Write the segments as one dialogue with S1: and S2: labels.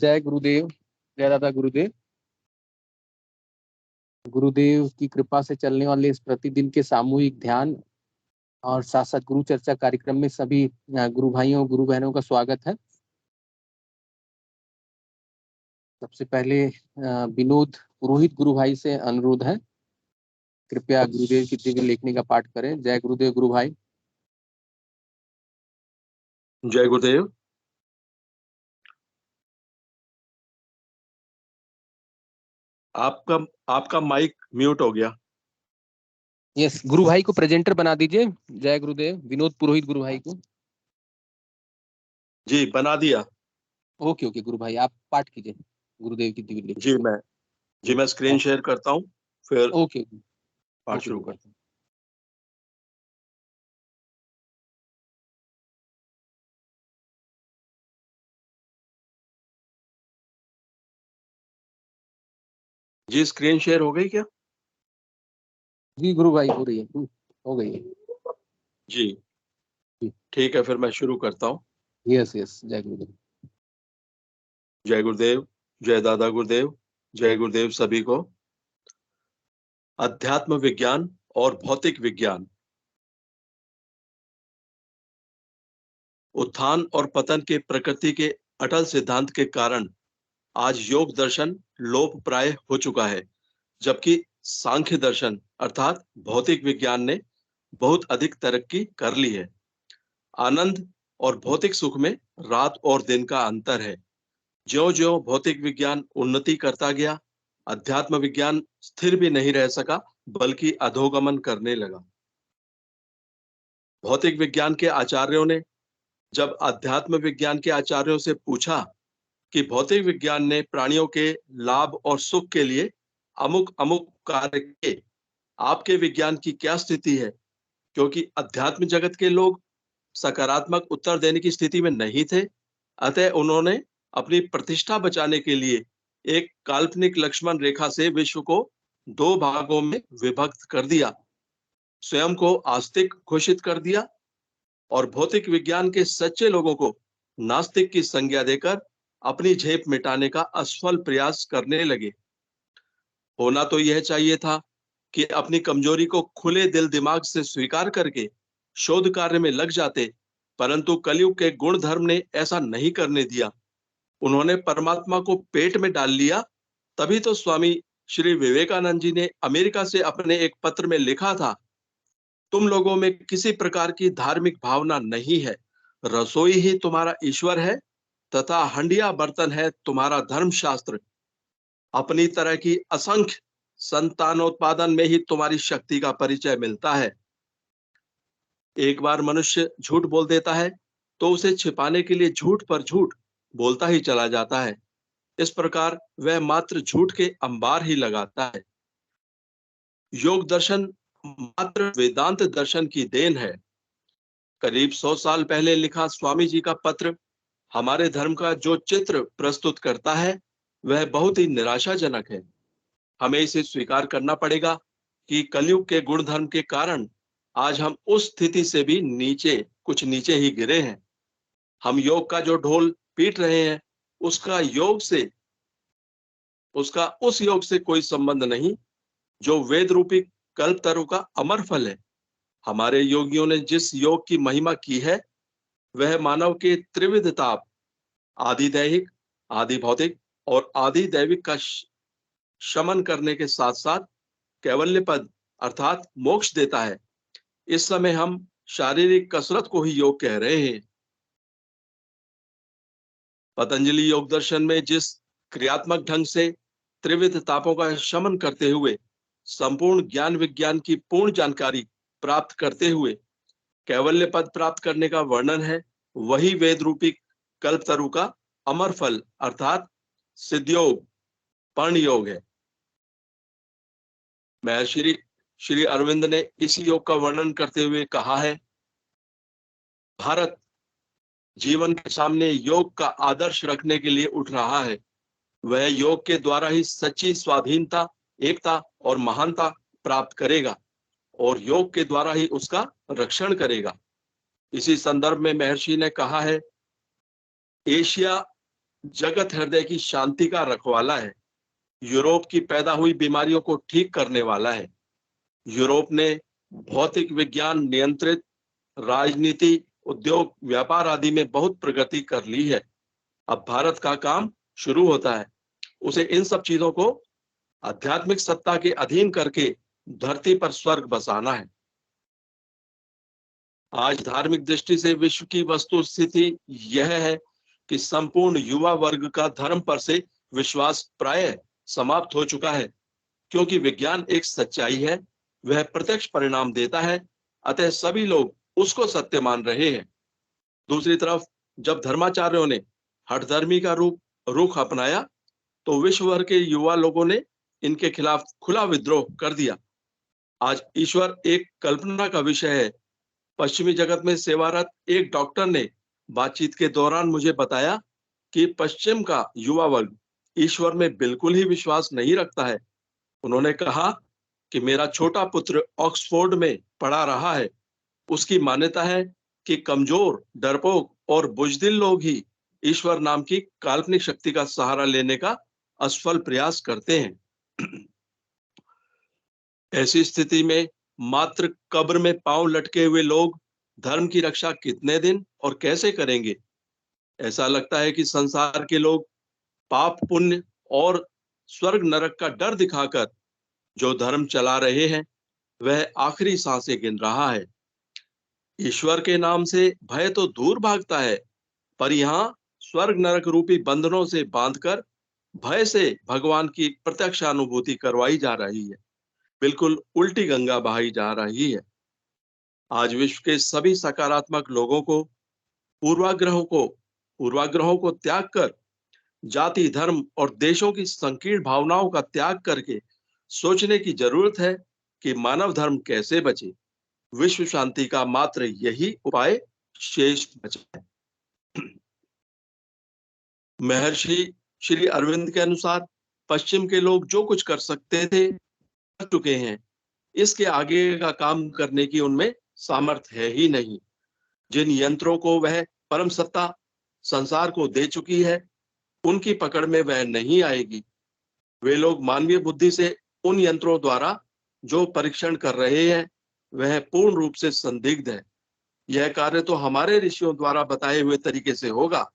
S1: जय गुरुदेव, जय दादा गुरुदेव। गुरुदेव की कृपा से चलने वाले इस प्रतिदिन के सामूहिक ध्यान और साथ साथ गुरु चर्चा कार्यक्रम में सभी गुरु भाइयों गुरु बहनों का स्वागत है। सबसे पहले विनोद पुरोहित गुरु भाई से अनुरोध है, कृपया गुरुदेव की दिव्य लेखनी का पाठ करें। जय गुरुदेव गुरु भाई।
S2: जय गुरुदेव। आपका माइक म्यूट हो गया।
S1: यस, गुरु भाई को प्रेजेंटर बना दीजिए। जय गुरुदेव, विनोद पुरोहित गुरु भाई को।
S2: जी बना दिया।
S1: ओके ओके गुरु भाई, आप पाठ कीजिए गुरुदेव की दिव्य लेखनी।
S2: जी मैं स्क्रीन शेयर करता हूँ, फिर
S1: ओके
S2: पाठ शुरू करता हूँ। जी स्क्रीन शेयर हो गई क्या?
S1: जी गुरु भाई हो रही है, हो गई है
S2: जी। ठीक है, फिर मैं शुरू करता हूँ।
S1: यस यस, जय गुरुदेव।
S2: जय गुरुदेव, जय दादा गुरुदेव, जय गुरुदेव सभी को। अध्यात्म विज्ञान और भौतिक विज्ञान। उत्थान और पतन के प्रकृति के अटल सिद्धांत के कारण आज योग दर्शन लोप प्राय हो चुका है, जबकि सांख्य दर्शन अर्थात भौतिक विज्ञान ने बहुत अधिक तरक्की कर ली है। आनंद और भौतिक सुख में रात और दिन का अंतर है। ज्यों-ज्यों भौतिक विज्ञान उन्नति करता गया, अध्यात्म विज्ञान स्थिर भी नहीं रह सका, बल्कि अधोगमन करने लगा। भौतिक विज्ञान के आचार्यों ने जब अध्यात्म विज्ञान के आचार्यों से पूछा कि भौतिक विज्ञान ने प्राणियों के लाभ और सुख के लिए अमुक अमुक कार्य किए, आपके विज्ञान की क्या स्थिति है? क्योंकि अध्यात्म जगत के लोग सकारात्मक उत्तर देने की स्थिति में नहीं थे, अतः उन्होंने अपनी प्रतिष्ठा बचाने के लिए एक काल्पनिक लक्ष्मण रेखा से विश्व को दो भागों में विभक्त कर दिया, स्वयं को आस्तिक घोषित कर दिया और भौतिक विज्ञान के सच्चे लोगों को नास्तिक की संज्ञा देकर अपनी झेप मिटाने का असफल प्रयास करने लगे। होना तो यह चाहिए था कि अपनी कमजोरी को खुले दिल दिमाग से स्वीकार करके शोध कार्य में लग जाते, परंतु कलयुग के गुण धर्म ने ऐसा नहीं करने दिया। उन्होंने परमात्मा को पेट में डाल लिया। तभी तो स्वामी श्री विवेकानंद जी ने अमेरिका से अपने एक पत्र में लिखा था, तुम लोगों में किसी प्रकार की धार्मिक भावना नहीं है, रसोई ही तुम्हारा ईश्वर है तथा हंडिया बर्तन है तुम्हारा धर्मशास्त्र। अपनी तरह की असंख्य संतानोत्पादन में ही तुम्हारी शक्ति का परिचय मिलता है। एक बार मनुष्य झूठ बोल देता है तो उसे छिपाने के लिए झूठ पर झूठ बोलता ही चला जाता है। इस प्रकार वह मात्र झूठ के अंबार ही लगाता है। योग दर्शन मात्र वेदांत दर्शन की देन है। करीब 100 साल पहले लिखा स्वामी जी का पत्र हमारे धर्म का जो चित्र प्रस्तुत करता है वह बहुत ही निराशाजनक है। हमें इसे स्वीकार करना पड़ेगा कि कलयुग के गुण धर्म के कारण आज हम उस स्थिति से भी कुछ नीचे ही गिरे हैं। हम योग का जो ढोल पीट रहे हैं उसका उस योग से कोई संबंध नहीं जो वेद रूपी कल्पतरु का अमर फल है। हमारे योगियों ने जिस योग की महिमा की है वह मानव के त्रिविध ताप, आदि दैहिक, आदि भौतिक और आदि दैविक का शमन करने के साथ साथ कैवल्य पद अर्थात मोक्ष देता है। इस समय हम शारीरिक कसरत को ही योग कह रहे हैं। पतंजलि योग दर्शन में जिस क्रियात्मक ढंग से त्रिविध तापों का शमन करते हुए संपूर्ण ज्ञान विज्ञान की पूर्ण जानकारी प्राप्त करते हुए कैवल्य पद प्राप्त करने का वर्णन है, वही वेद रूपी कल्पतरु का अमर फल अर्थात सिद्धयोग पर्ण योग है। महर्षि श्री अरविंद ने इस योग का वर्णन करते हुए कहा है, भारत जीवन के सामने योग का आदर्श रखने के लिए उठ रहा है। वह योग के द्वारा ही सच्ची स्वाधीनता, एकता और महानता प्राप्त करेगा और योग के द्वारा ही उसका रक्षण करेगा। इसी संदर्भ में महर्षि ने कहा है, एशिया जगत हृदय की शांति का रखवाला है। यूरोप की पैदा हुई बीमारियों को ठीक करने वाला है। यूरोप ने भौतिक विज्ञान नियंत्रित राजनीति, उद्योग, व्यापार आदि में बहुत प्रगति कर ली है। अब भारत का काम शुरू होता है। उसे इन सब चीजों को आध्यात्मिक सत्ता के अधीन करके धरती पर स्वर्ग बसाना है। आज धार्मिक दृष्टि से विश्व की वस्तु स्थिति यह है कि संपूर्ण युवा वर्ग का धर्म पर से विश्वास प्राय समाप्त हो चुका है, क्योंकि विज्ञान एक सच्चाई है, वह प्रत्यक्ष परिणाम देता है, अतः सभी लोग उसको सत्य मान रहे हैं। दूसरी तरफ जब धर्माचार्यों ने हठधर्मी का रुख अपनाया तो विश्व भर के युवा लोगों ने इनके खिलाफ खुला विद्रोह कर दिया। आज ईश्वर एक कल्पना का विषय है। पश्चिमी जगत में सेवारत एक डॉक्टर ने बातचीत के दौरान मुझे बताया कि पश्चिम का युवा वर्ग ईश्वर में बिल्कुल ही विश्वास नहीं रखता है। उन्होंने कहा कि मेरा छोटा पुत्र ऑक्सफोर्ड में पढ़ा रहा है। उसकी मान्यता है कि कमजोर, डरपोक और बुजदिल लोग ही ईश्वर नाम की काल्पनिक शक्ति का सहारा लेने का असफल प्रयास करते हैं। ऐसी स्थिति में मात्र कब्र में पांव लटके हुए लोग धर्म की रक्षा कितने दिन और कैसे करेंगे? ऐसा लगता है कि संसार के लोग पाप पुण्य और स्वर्ग नरक का डर दिखाकर जो धर्म चला रहे हैं वह आखिरी सांसें गिन रहा है। ईश्वर के नाम से भय तो दूर भागता है, पर यहाँ स्वर्ग नरक रूपी बंधनों से बांधकर भय से भगवान की प्रत्यक्ष अनुभूति करवाई जा रही है। बिल्कुल उल्टी गंगा बहाई जा रही है। आज विश्व के सभी सकारात्मक लोगों को पूर्वाग्रहों को त्याग कर जाति, धर्म और देशों की संकीर्ण भावनाओं का त्याग करके सोचने की जरूरत है कि मानव धर्म कैसे बचे। विश्व शांति का मात्र यही उपाय शेष बचा है। महर्षि श्री अरविंद के अनुसार पश्चिम के लोग जो कुछ कर सकते थे कर चुके हैं। इसके आगे का काम करने की उनमें सामर्थ्य है ही नहीं। जिन यंत्रों को वह परम सत्ता संसार को दे चुकी है उनकी पकड़ में वह नहीं आएगी। वे लोग मानवीय बुद्धि से उन यंत्रों द्वारा जो परीक्षण कर रहे हैं वह पूर्ण रूप से संदिग्ध है। यह कार्य तो हमारे ऋषियों द्वारा बताए हुए तरीके से होगा।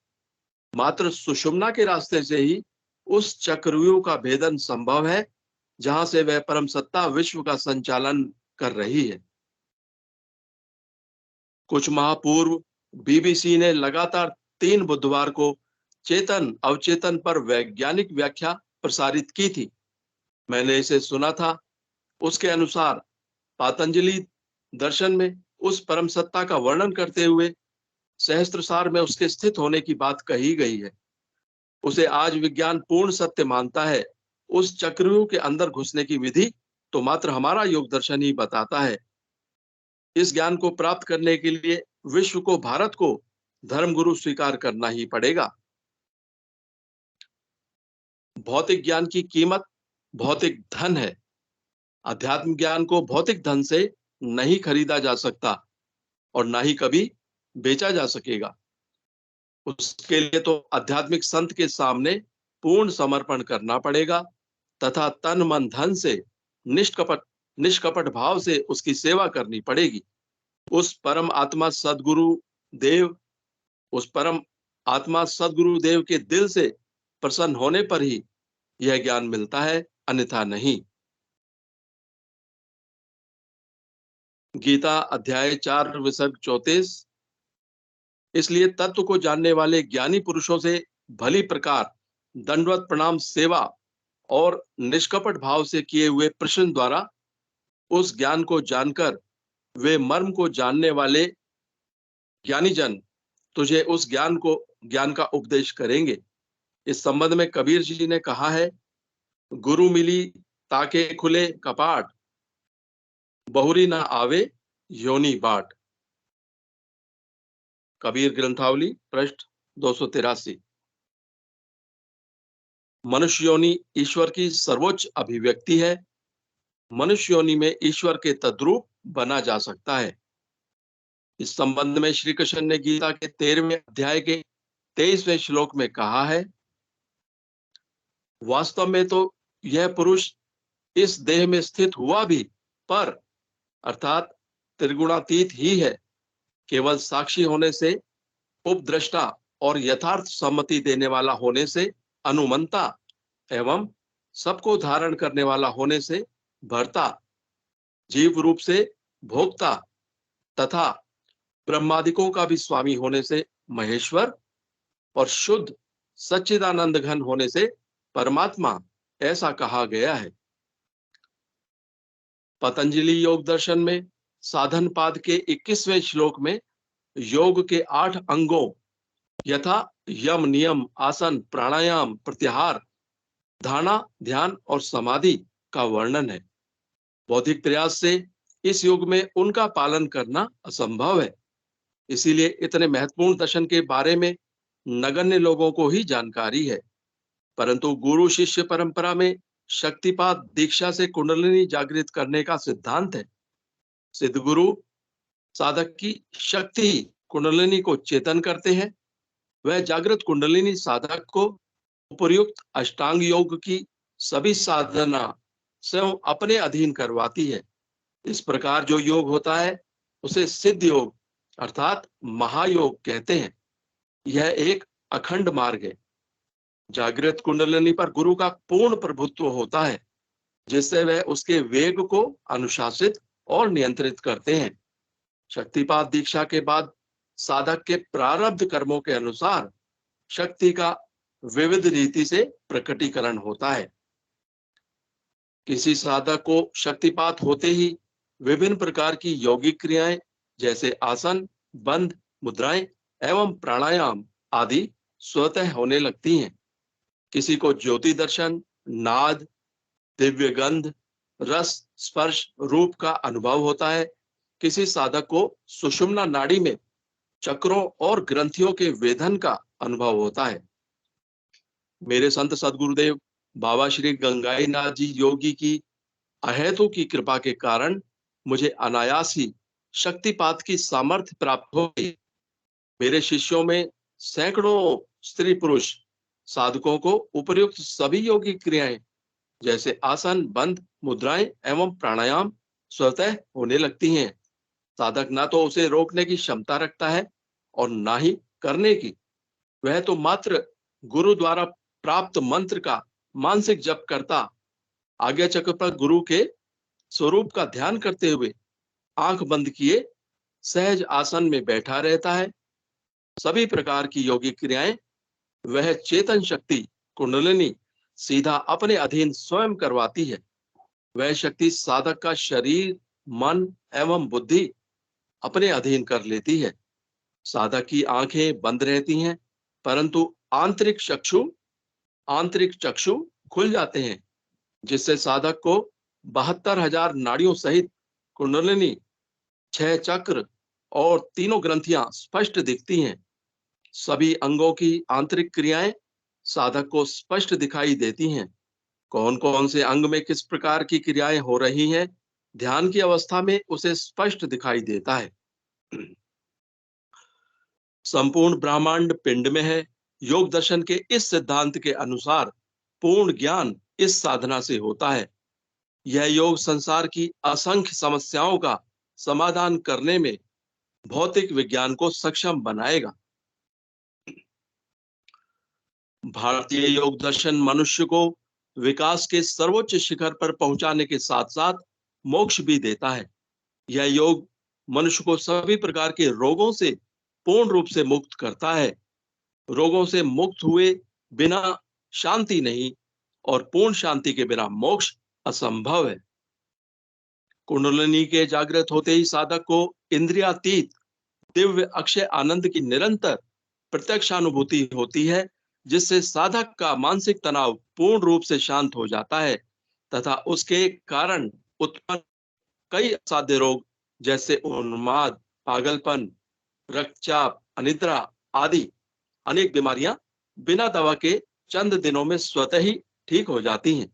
S2: मात्र सुषुम्ना के रास्ते से ही उस चक्रव्यूह का भेदन संभव है जहां से वह परम सत्ता विश्व का संचालन कर रही है। कुछ माह पूर्व बीबीसी ने लगातार 3 बुधवार को चेतन अवचेतन पर वैज्ञानिक व्याख्या प्रसारित की थी। मैंने इसे सुना था। उसके अनुसार पातंजलि दर्शन में उस परम सत्ता का वर्णन करते हुए सहस्त्रसार में उसके स्थित होने की बात कही गई है। उसे आज विज्ञान पूर्ण सत्य मानता है। उस चक्रव्यूह के अंदर घुसने की विधि तो मात्र हमारा योग दर्शन ही बताता है। इस ज्ञान को प्राप्त करने के लिए विश्व को, भारत को धर्मगुरु स्वीकार करना ही पड़ेगा। भौतिक ज्ञान की कीमत भौतिक धन है। अध्यात्म ज्ञान को भौतिक धन से नहीं खरीदा जा सकता और ना ही कभी बेचा जा सकेगा। उसके लिए तो आध्यात्मिक संत के सामने पूर्ण समर्पण करना पड़ेगा तथा तन मन धन से निष्कपट भाव से उसकी सेवा करनी पड़ेगी। उस परम आत्मा सदगुरु देव के दिल से प्रसन्न होने पर ही यह ज्ञान मिलता है, अन्यथा नहीं। गीता अध्याय 4 विसर्ग 34। इसलिए तत्व को जानने वाले ज्ञानी पुरुषों से भली प्रकार दंडवत प्रणाम सेवा और निष्कपट भाव से किए हुए प्रश्न द्वारा उस ज्ञान को जानकर वे मर्म को जानने वाले ज्ञानी जन तुझे उस ज्ञान का उपदेश करेंगे। इस संबंध में कबीर जी ने कहा है, गुरु मिली ताके खुले कपाट, बहुरी ना आवे योनि बाट। कबीर ग्रंथावली पृष्ठ 283। मनुष्य योनि ईश्वर की सर्वोच्च अभिव्यक्ति है। मनुष्य योनि में ईश्वर के तद्रूप बना जा सकता है। इस संबंध में श्री कृष्ण ने गीता के 13वें अध्याय के 23वें श्लोक में कहा है, वास्तव में तो यह पुरुष इस देह में स्थित हुआ भी पर अर्थात त्रिगुणातीत ही है। केवल साक्षी होने से, उपद्रष्टा और यथार्थ सम्मति देने वाला होने से, अनुमंता एवं सबको धारण करने वाला होने से, भर्ता, जीव रूप से भोक्ता तथा ब्रह्मादिकों का भी स्वामी होने से महेश्वर और शुद्ध सच्चिदानंद घन होने से परमात्मा, ऐसा कहा गया है। पतंजलि योग दर्शन में साधन पाद के 21वें श्लोक में योग के 8 अंगों यथा यम, नियम, आसन, प्राणायाम, प्रत्याहार, धारणा, ध्यान और समाधि का वर्णन है। बौद्धिक प्रयास से इस युग में उनका पालन करना असंभव है। इसीलिए इतने महत्वपूर्ण दर्शन के बारे में नगण्य लोगों को ही जानकारी है। परंतु गुरु शिष्य परंपरा में शक्तिपात दीक्षा से कुंडलिनी जागृत करने का सिद्धांत है। सिद्ध गुरु साधक की शक्ति कुंडलिनी को चेतन करते हैं। वह जागृत कुंडलिनी साधक को उपयुक्त अष्टांग योग की सभी साधना स्वयं अपने अधीन करवाती है। इस प्रकार जो योग होता है उसे सिद्ध योग अर्थात महायोग कहते हैं। यह एक अखंड मार्ग है। जागृत कुंडलिनी पर गुरु का पूर्ण प्रभुत्व होता है, जिससे वह उसके वेग को अनुशासित और नियंत्रित करते हैं। शक्तिपात दीक्षा के बाद साधक के प्रारब्ध कर्मों के अनुसार शक्ति का विविध रीति से प्रकटीकरण होता है। किसी साधक को शक्तिपात होते ही विभिन्न प्रकार की यौगिक क्रियाएं जैसे आसन, बंध, मुद्राएं एवं प्राणायाम आदि स्वतः होने लगती हैं। किसी को ज्योति दर्शन, नाद, दिव्य गंध, रस, स्पर्श, रूप का अनुभव होता है। किसी साधक को सुषुम्ना नाड़ी में चक्रों और ग्रंथियों के वेधन का अनुभव होता है। मेरे संत सदगुरुदेव बाबा श्री गंगाई नाथ जी योगी की अहेतु की कृपा के कारण मुझे अनायास ही शक्तिपात की सामर्थ्य प्राप्त हो गई। मेरे शिष्यों में सैकड़ों स्त्री पुरुष साधकों को उपयुक्त सभी योगिक क्रियाएं जैसे आसन, बंध, मुद्राएं एवं प्राणायाम स्वतः होने लगती हैं। साधक ना तो उसे रोकने की क्षमता रखता है और ना ही करने की। वह तो मात्र गुरु द्वारा प्राप्त मंत्र का मानसिक जप करता, आज्ञा चक्र पर गुरु के स्वरूप का ध्यान करते हुए आंख बंद किए सहज आसन में बैठा रहता है। सभी प्रकार की योगिक क्रियाएं वह चेतन शक्ति कुंडलिनी सीधा अपने अधीन स्वयं करवाती है। वह शक्ति साधक का शरीर, मन एवं बुद्धि अपने अधीन कर लेती है। साधक की आंखें बंद रहती हैं, परंतु आंतरिक चक्षु खुल जाते हैं, जिससे साधक को 72,000 नाड़ियों सहित कुंडलिनी, 6 चक्र और तीनों ग्रंथियां स्पष्ट दिखती हैं। सभी अंगों की आंतरिक क्रियाएं साधक को स्पष्ट दिखाई देती हैं। कौन कौन से अंग में किस प्रकार की क्रियाएं हो रही हैं, ध्यान की अवस्था में उसे स्पष्ट दिखाई देता है। संपूर्ण ब्रह्मांड पिंड में है। योग दर्शन के इस सिद्धांत के अनुसार पूर्ण ज्ञान इस साधना से होता है। यह योग संसार की असंख्य समस्याओं का समाधान करने में भौतिक विज्ञान को सक्षम बनाएगा। भारतीय योग दर्शन मनुष्य को विकास के सर्वोच्च शिखर पर पहुंचाने के साथ साथ मोक्ष भी देता है। यह योग मनुष्य को सभी प्रकार के रोगों से पूर्ण रूप से मुक्त करता है। रोगों से मुक्त हुए बिना शांति नहीं और पूर्ण शांति के बिना मोक्ष असंभव है। कुंडलिनी के जागृत होते ही साधक को इंद्रियातीत दिव्य अक्षय आनंद की निरंतर प्रत्यक्षानुभूति होती है, जिससे साधक का मानसिक तनाव पूर्ण रूप से शांत हो जाता है तथा उसके कारण उत्पन्न कई असाध्य रोग जैसे उन्माद, पागलपन, रक्तचाप, अनिद्रा आदि अनेक बीमारियां बिना दवा के चंद दिनों में स्वतः ही ठीक हो जाती हैं।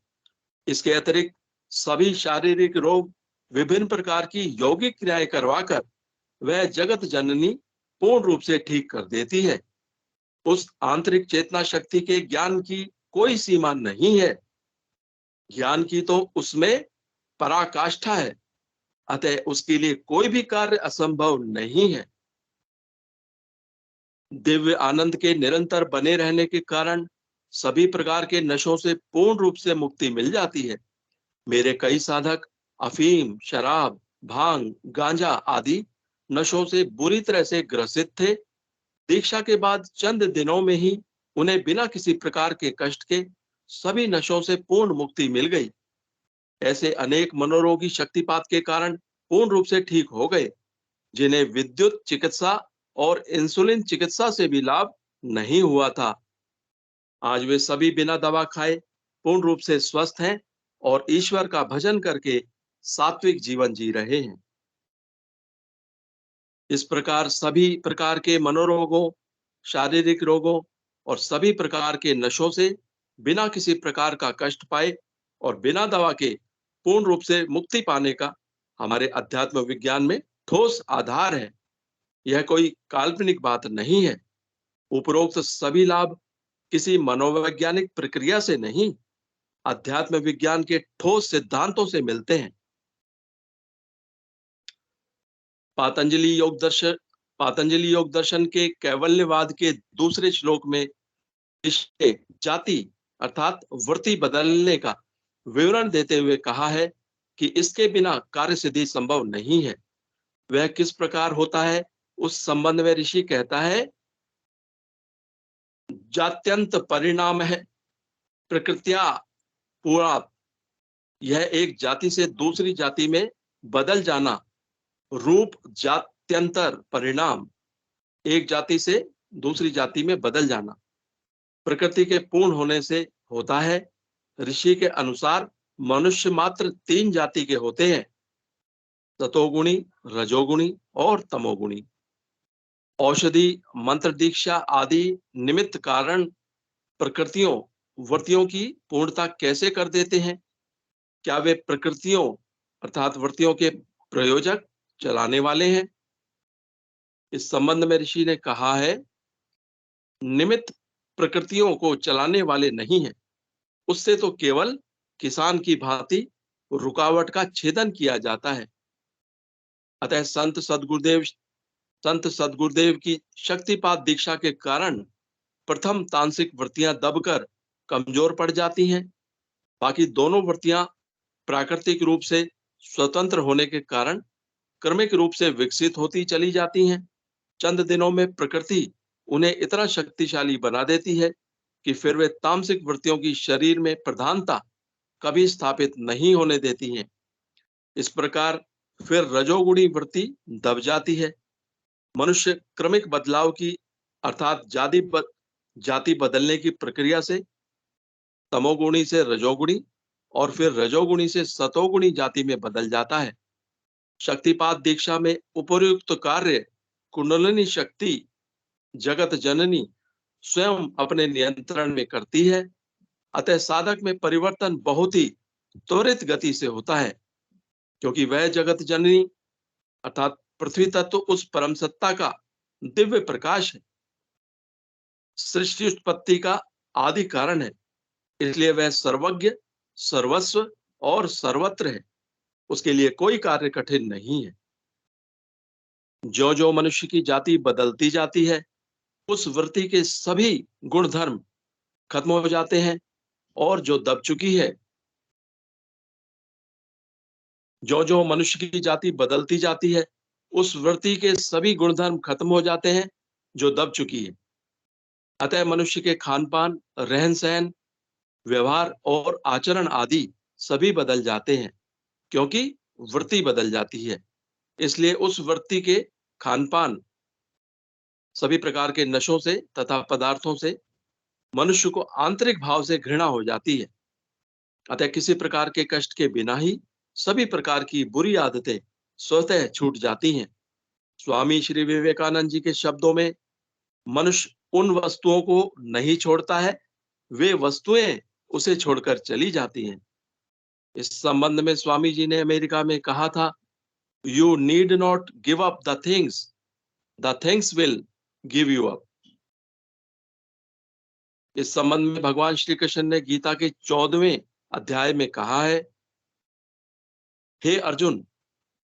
S2: इसके अतिरिक्त सभी शारीरिक रोग विभिन्न प्रकार की यौगिक क्रियाएं करवाकर वह जगत जननी पूर्ण रूप से ठीक कर देती है। उस आंतरिक चेतना शक्ति के ज्ञान की कोई सीमा नहीं है। ज्ञान की तो उसमें पराकाष्ठा है, अतः उसके लिए कोई भी कार्य असंभव नहीं है। दिव्य आनंद के निरंतर बने रहने के कारण सभी प्रकार के नशों से पूर्ण रूप से मुक्ति मिल जाती है। मेरे कई साधक अफीम, शराब, भांग, गांजा आदि नशों से बुरी तरह से ग्रसित थे। दीक्षा के बाद चंद दिनों में ही उन्हें बिना किसी प्रकार के कष्ट के सभी नशों से पूर्ण मुक्ति मिल गई। ऐसे अनेक मनोरोगी शक्तिपात के कारण पूर्ण रूप से ठीक हो गए, जिन्हें विद्युत चिकित्सा और इंसुलिन चिकित्सा से भी लाभ नहीं हुआ था। आज वे सभी बिना दवा खाए पूर्ण रूप से स्वस्थ हैं और ईश्वर का भजन करके सात्विक जीवन जी रहे हैं। इस प्रकार सभी प्रकार के मनोरोगों, शारीरिक रोगों और सभी प्रकार के नशों से बिना किसी प्रकार का कष्ट पाए और बिना दवा के पूर्ण रूप से मुक्ति पाने का हमारे अध्यात्म विज्ञान में ठोस आधार है। यह कोई काल्पनिक बात नहीं है। उपरोक्त सभी लाभ किसी मनोवैज्ञानिक प्रक्रिया से नहीं, अध्यात्म विज्ञान के ठोस सिद्धांतों से मिलते हैं। पातंजलि योग दर्शन के कैवल्यवाद के दूसरे श्लोक में इसे जाति अर्थात वृत्ति बदलने का विवरण देते हुए कहा है कि इसके बिना कार्य सिद्धि संभव नहीं है। वह किस प्रकार होता है, उस संबंध में ऋषि कहता है, जात्यंत परिणाम है प्रकृत्या पूरा। यह एक जाति से दूसरी जाति में बदल जाना। रूप जात्यंतर परिणाम, एक जाति से दूसरी जाति में बदल जाना प्रकृति के पूर्ण होने से होता है। ऋषि के अनुसार मनुष्य मात्र 3 जाति के होते हैं, सतोगुणी, रजोगुणी और तमोगुणी। औषधि, मंत्र दीक्षा आदि निमित्त कारण प्रकृतियों वृत्तियों की पूर्णता कैसे कर देते हैं? क्या वे प्रकृतियों अर्थात वृत्तियों के प्रयोजक, चलाने वाले हैं? इस संबंध में ऋषि ने कहा है, निमित्त प्रकृतियों को चलाने वाले नहीं हैं, उससे तो केवल किसान की भांति रुकावट का छेदन किया जाता है। अतः संत सदगुरुदेव की शक्तिपात दीक्षा के कारण प्रथम तांत्रिक वृत्तियां दबकर कमजोर पड़ जाती हैं। बाकी दोनों वृत्तियां प्राकृतिक रूप से स्वतंत्र होने के कारण क्रमिक रूप से विकसित होती चली जाती हैं। चंद दिनों में प्रकृति उन्हें इतना शक्तिशाली बना देती है कि फिर वे तामसिक वृत्तियों की शरीर में प्रधानता कभी स्थापित नहीं होने देती हैं। इस प्रकार फिर रजोगुणी वृत्ति दब जाती है। मनुष्य क्रमिक बदलाव की अर्थात जाति बदलने की प्रक्रिया से तमोगुणी से रजोगुणी और फिर रजोगुणी से सतोगुणी जाति में बदल जाता है। शक्तिपात दीक्षा में उपर्युक्त कार्य कुंडलिनी शक्ति जगत जननी स्वयं अपने नियंत्रण में करती है। अतः साधक में परिवर्तन बहुत ही त्वरित गति से होता है, क्योंकि वह जगत जननी अर्थात पृथ्वी तत्व उस परम सत्ता का दिव्य प्रकाश है, सृष्टि उत्पत्ति का आदि कारण है। इसलिए वह सर्वज्ञ, सर्वस्व और सर्वत्र है। उसके लिए कोई कार्य कठिन नहीं है। जो जो मनुष्य की जाति बदलती जाती है, उस वृत्ति के सभी गुण धर्म खत्म हो जाते हैं, और जो दब चुकी है, जो जो मनुष्य की जाति बदलती जाती है, उस वृत्ति के सभी गुणधर्म खत्म हो जाते हैं जो दब चुकी है। अतः मनुष्य के खान पान, रहन सहन, व्यवहार और आचरण आदि सभी बदल जाते हैं, क्योंकि वृत्ति बदल जाती है। इसलिए उस वृत्ति के खान पान, सभी प्रकार के नशों से तथा पदार्थों से मनुष्य को आंतरिक भाव से घृणा हो जाती है। अतः किसी प्रकार के कष्ट के बिना ही सभी प्रकार की बुरी आदतें स्वतः छूट जाती हैं। स्वामी श्री विवेकानंद जी के शब्दों में, मनुष्य उन वस्तुओं को नहीं छोड़ता है, वे वस्तुएं उसे छोड़कर चली जाती हैं। इस संबंध में स्वामी जी ने अमेरिका में कहा था, you need not give up the things will give you up. इस संबंध में भगवान श्री कृष्ण ने गीता के 14वें अध्याय में कहा है, हे अर्जुन,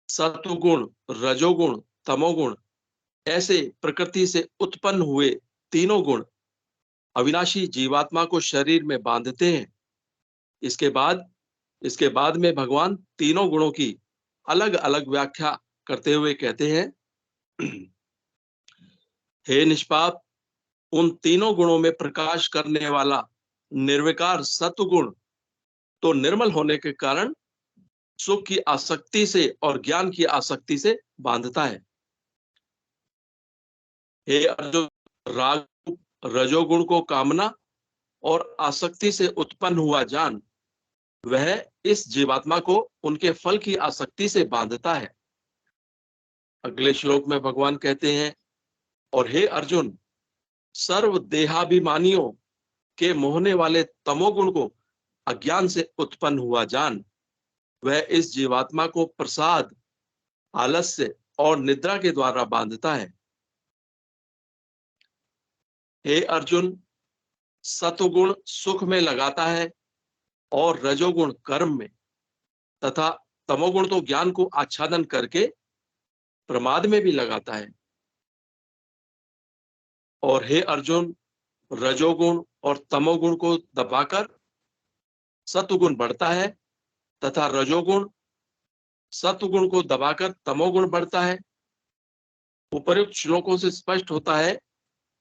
S2: सत्वगुण, रजोगुण, तमोगुण ऐसे प्रकृति से उत्पन्न हुए तीनों गुण अविनाशी जीवात्मा को शरीर में बांधते हैं। इसके बाद में भगवान तीनों गुणों की अलग अलग व्याख्या करते हुए कहते हैं, हे निष्पाप, उन तीनों गुणों में प्रकाश करने वाला निर्विकार सत्व गुण तो निर्मल होने के कारण सुख की आसक्ति से और ज्ञान की आसक्ति से बांधता है। हे अर्जुन, राग रजोगुण को कामना और आसक्ति से उत्पन्न हुआ जान, वह इस जीवात्मा को उनके फल की आसक्ति से बांधता है। अगले श्लोक में भगवान कहते हैं, और हे अर्जुन, सर्व देहाभिमानियों के मोहने वाले तमोगुण को अज्ञान से उत्पन्न हुआ जान, वह इस जीवात्मा को प्रसाद, आलस्य और निद्रा के द्वारा बांधता है। हे अर्जुन, सत्वगुण सुख में लगाता है और रजोगुण कर्म में तथा तमोगुण तो ज्ञान को आच्छादन करके प्रमाद में भी लगाता है। और हे अर्जुन, रजोगुण और तमोगुण को दबाकर सत्वगुण बढ़ता है तथा रजोगुण सत्वगुण को दबाकर तमोगुण बढ़ता है। उपर्युक्त श्लोकों से स्पष्ट होता है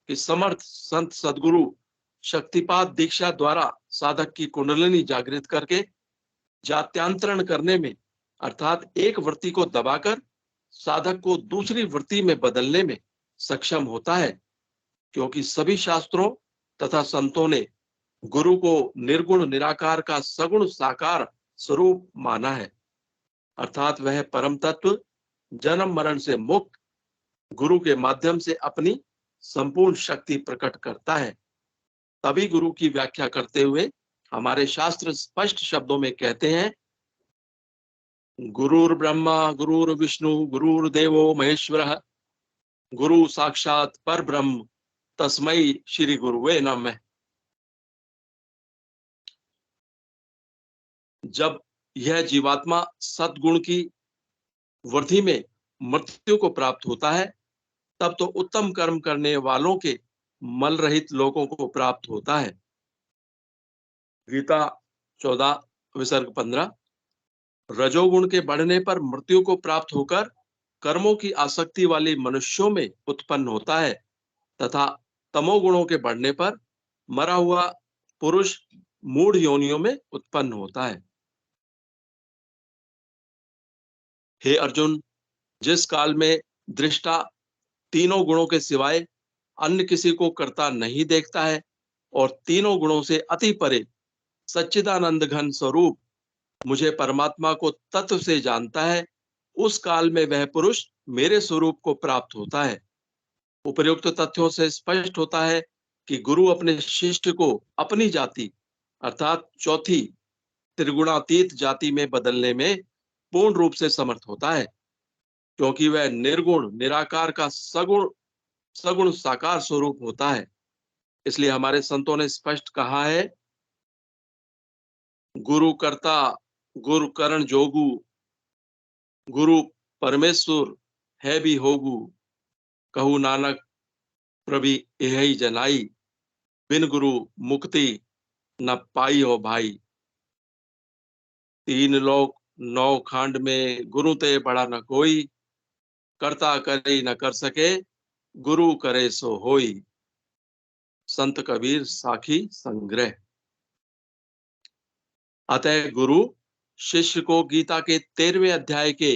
S2: कि समर्थ संत सद्गुरु शक्तिपात दीक्षा द्वारा साधक की कुंडलिनी जागृत करके जात्यांतरण करने में, अर्थात एक वृत्ति को दबाकर साधक को दूसरी वृत्ति में बदलने में सक्षम होता है, क्योंकि सभी शास्त्रों तथा संतों ने गुरु को निर्गुण निराकार का सगुण साकार स्वरूप माना है, अर्थात वह परम तत्व जन्म मरण से मुक्त गुरु के माध्यम से अपनी संपूर्ण शक्ति प्रकट करता है। तभी गुरु की व्याख्या करते हुए हमारे शास्त्र स्पष्ट शब्दों में कहते हैं, गुरुर ब्रह्मा गुरुर विष्णु गुरुर्देवो महेश्वरः गुरु साक्षात पर ब्रह्म तस्मै श्री गुरुवे नमः। जब यह जीवात्मा सद्गुण की वृद्धि में मृत्यु को प्राप्त होता है, तब तो उत्तम कर्म करने वालों के मल रहित लोगों को प्राप्त होता है। गीता 14 विसर्ग 15। रजोगुण के बढ़ने पर मृत्यु को प्राप्त होकर कर्मों की आसक्ति वाले मनुष्यों में उत्पन्न होता है तथा तमोगुणों के बढ़ने पर मरा हुआ पुरुष मूढ़ योनियों में उत्पन्न होता है। हे अर्जुन, जिस काल में दृष्टा तीनों गुणों के सिवाय अन्य किसी को करता नहीं देखता है और तीनों गुणों से अति परे सच्चिदानंद घन स्वरूप मुझे परमात्मा को तत्व से जानता है, उस काल में वह पुरुष मेरे स्वरूप को प्राप्त होता है। उपर्युक्त तथ्यों से स्पष्ट होता है कि गुरु अपने शिष्य को अपनी जाति अर्थात चौथी त्रिगुणातीत जाति में बदलने में पूर्ण रूप से समर्थ होता है, क्योंकि वह निर्गुण निराकार का सगुण साकार स्वरूप होता है। इसलिए हमारे संतों ने स्पष्ट कहा है, गुरु कर्ता गुरु करण जोगु गुरु परमेश्वर है भी होगु, कहू नानक प्रभि यही जनाई, बिन गुरु मुक्ति न पाई हो भाई। तीन लोक 9 खांड में गुरु ते बड़ा न कोई, करता करे न कर सके गुरु करे सो होई। संत कबीर साखी संग्रह। अतः गुरु शिष्य को गीता के 13वें अध्याय के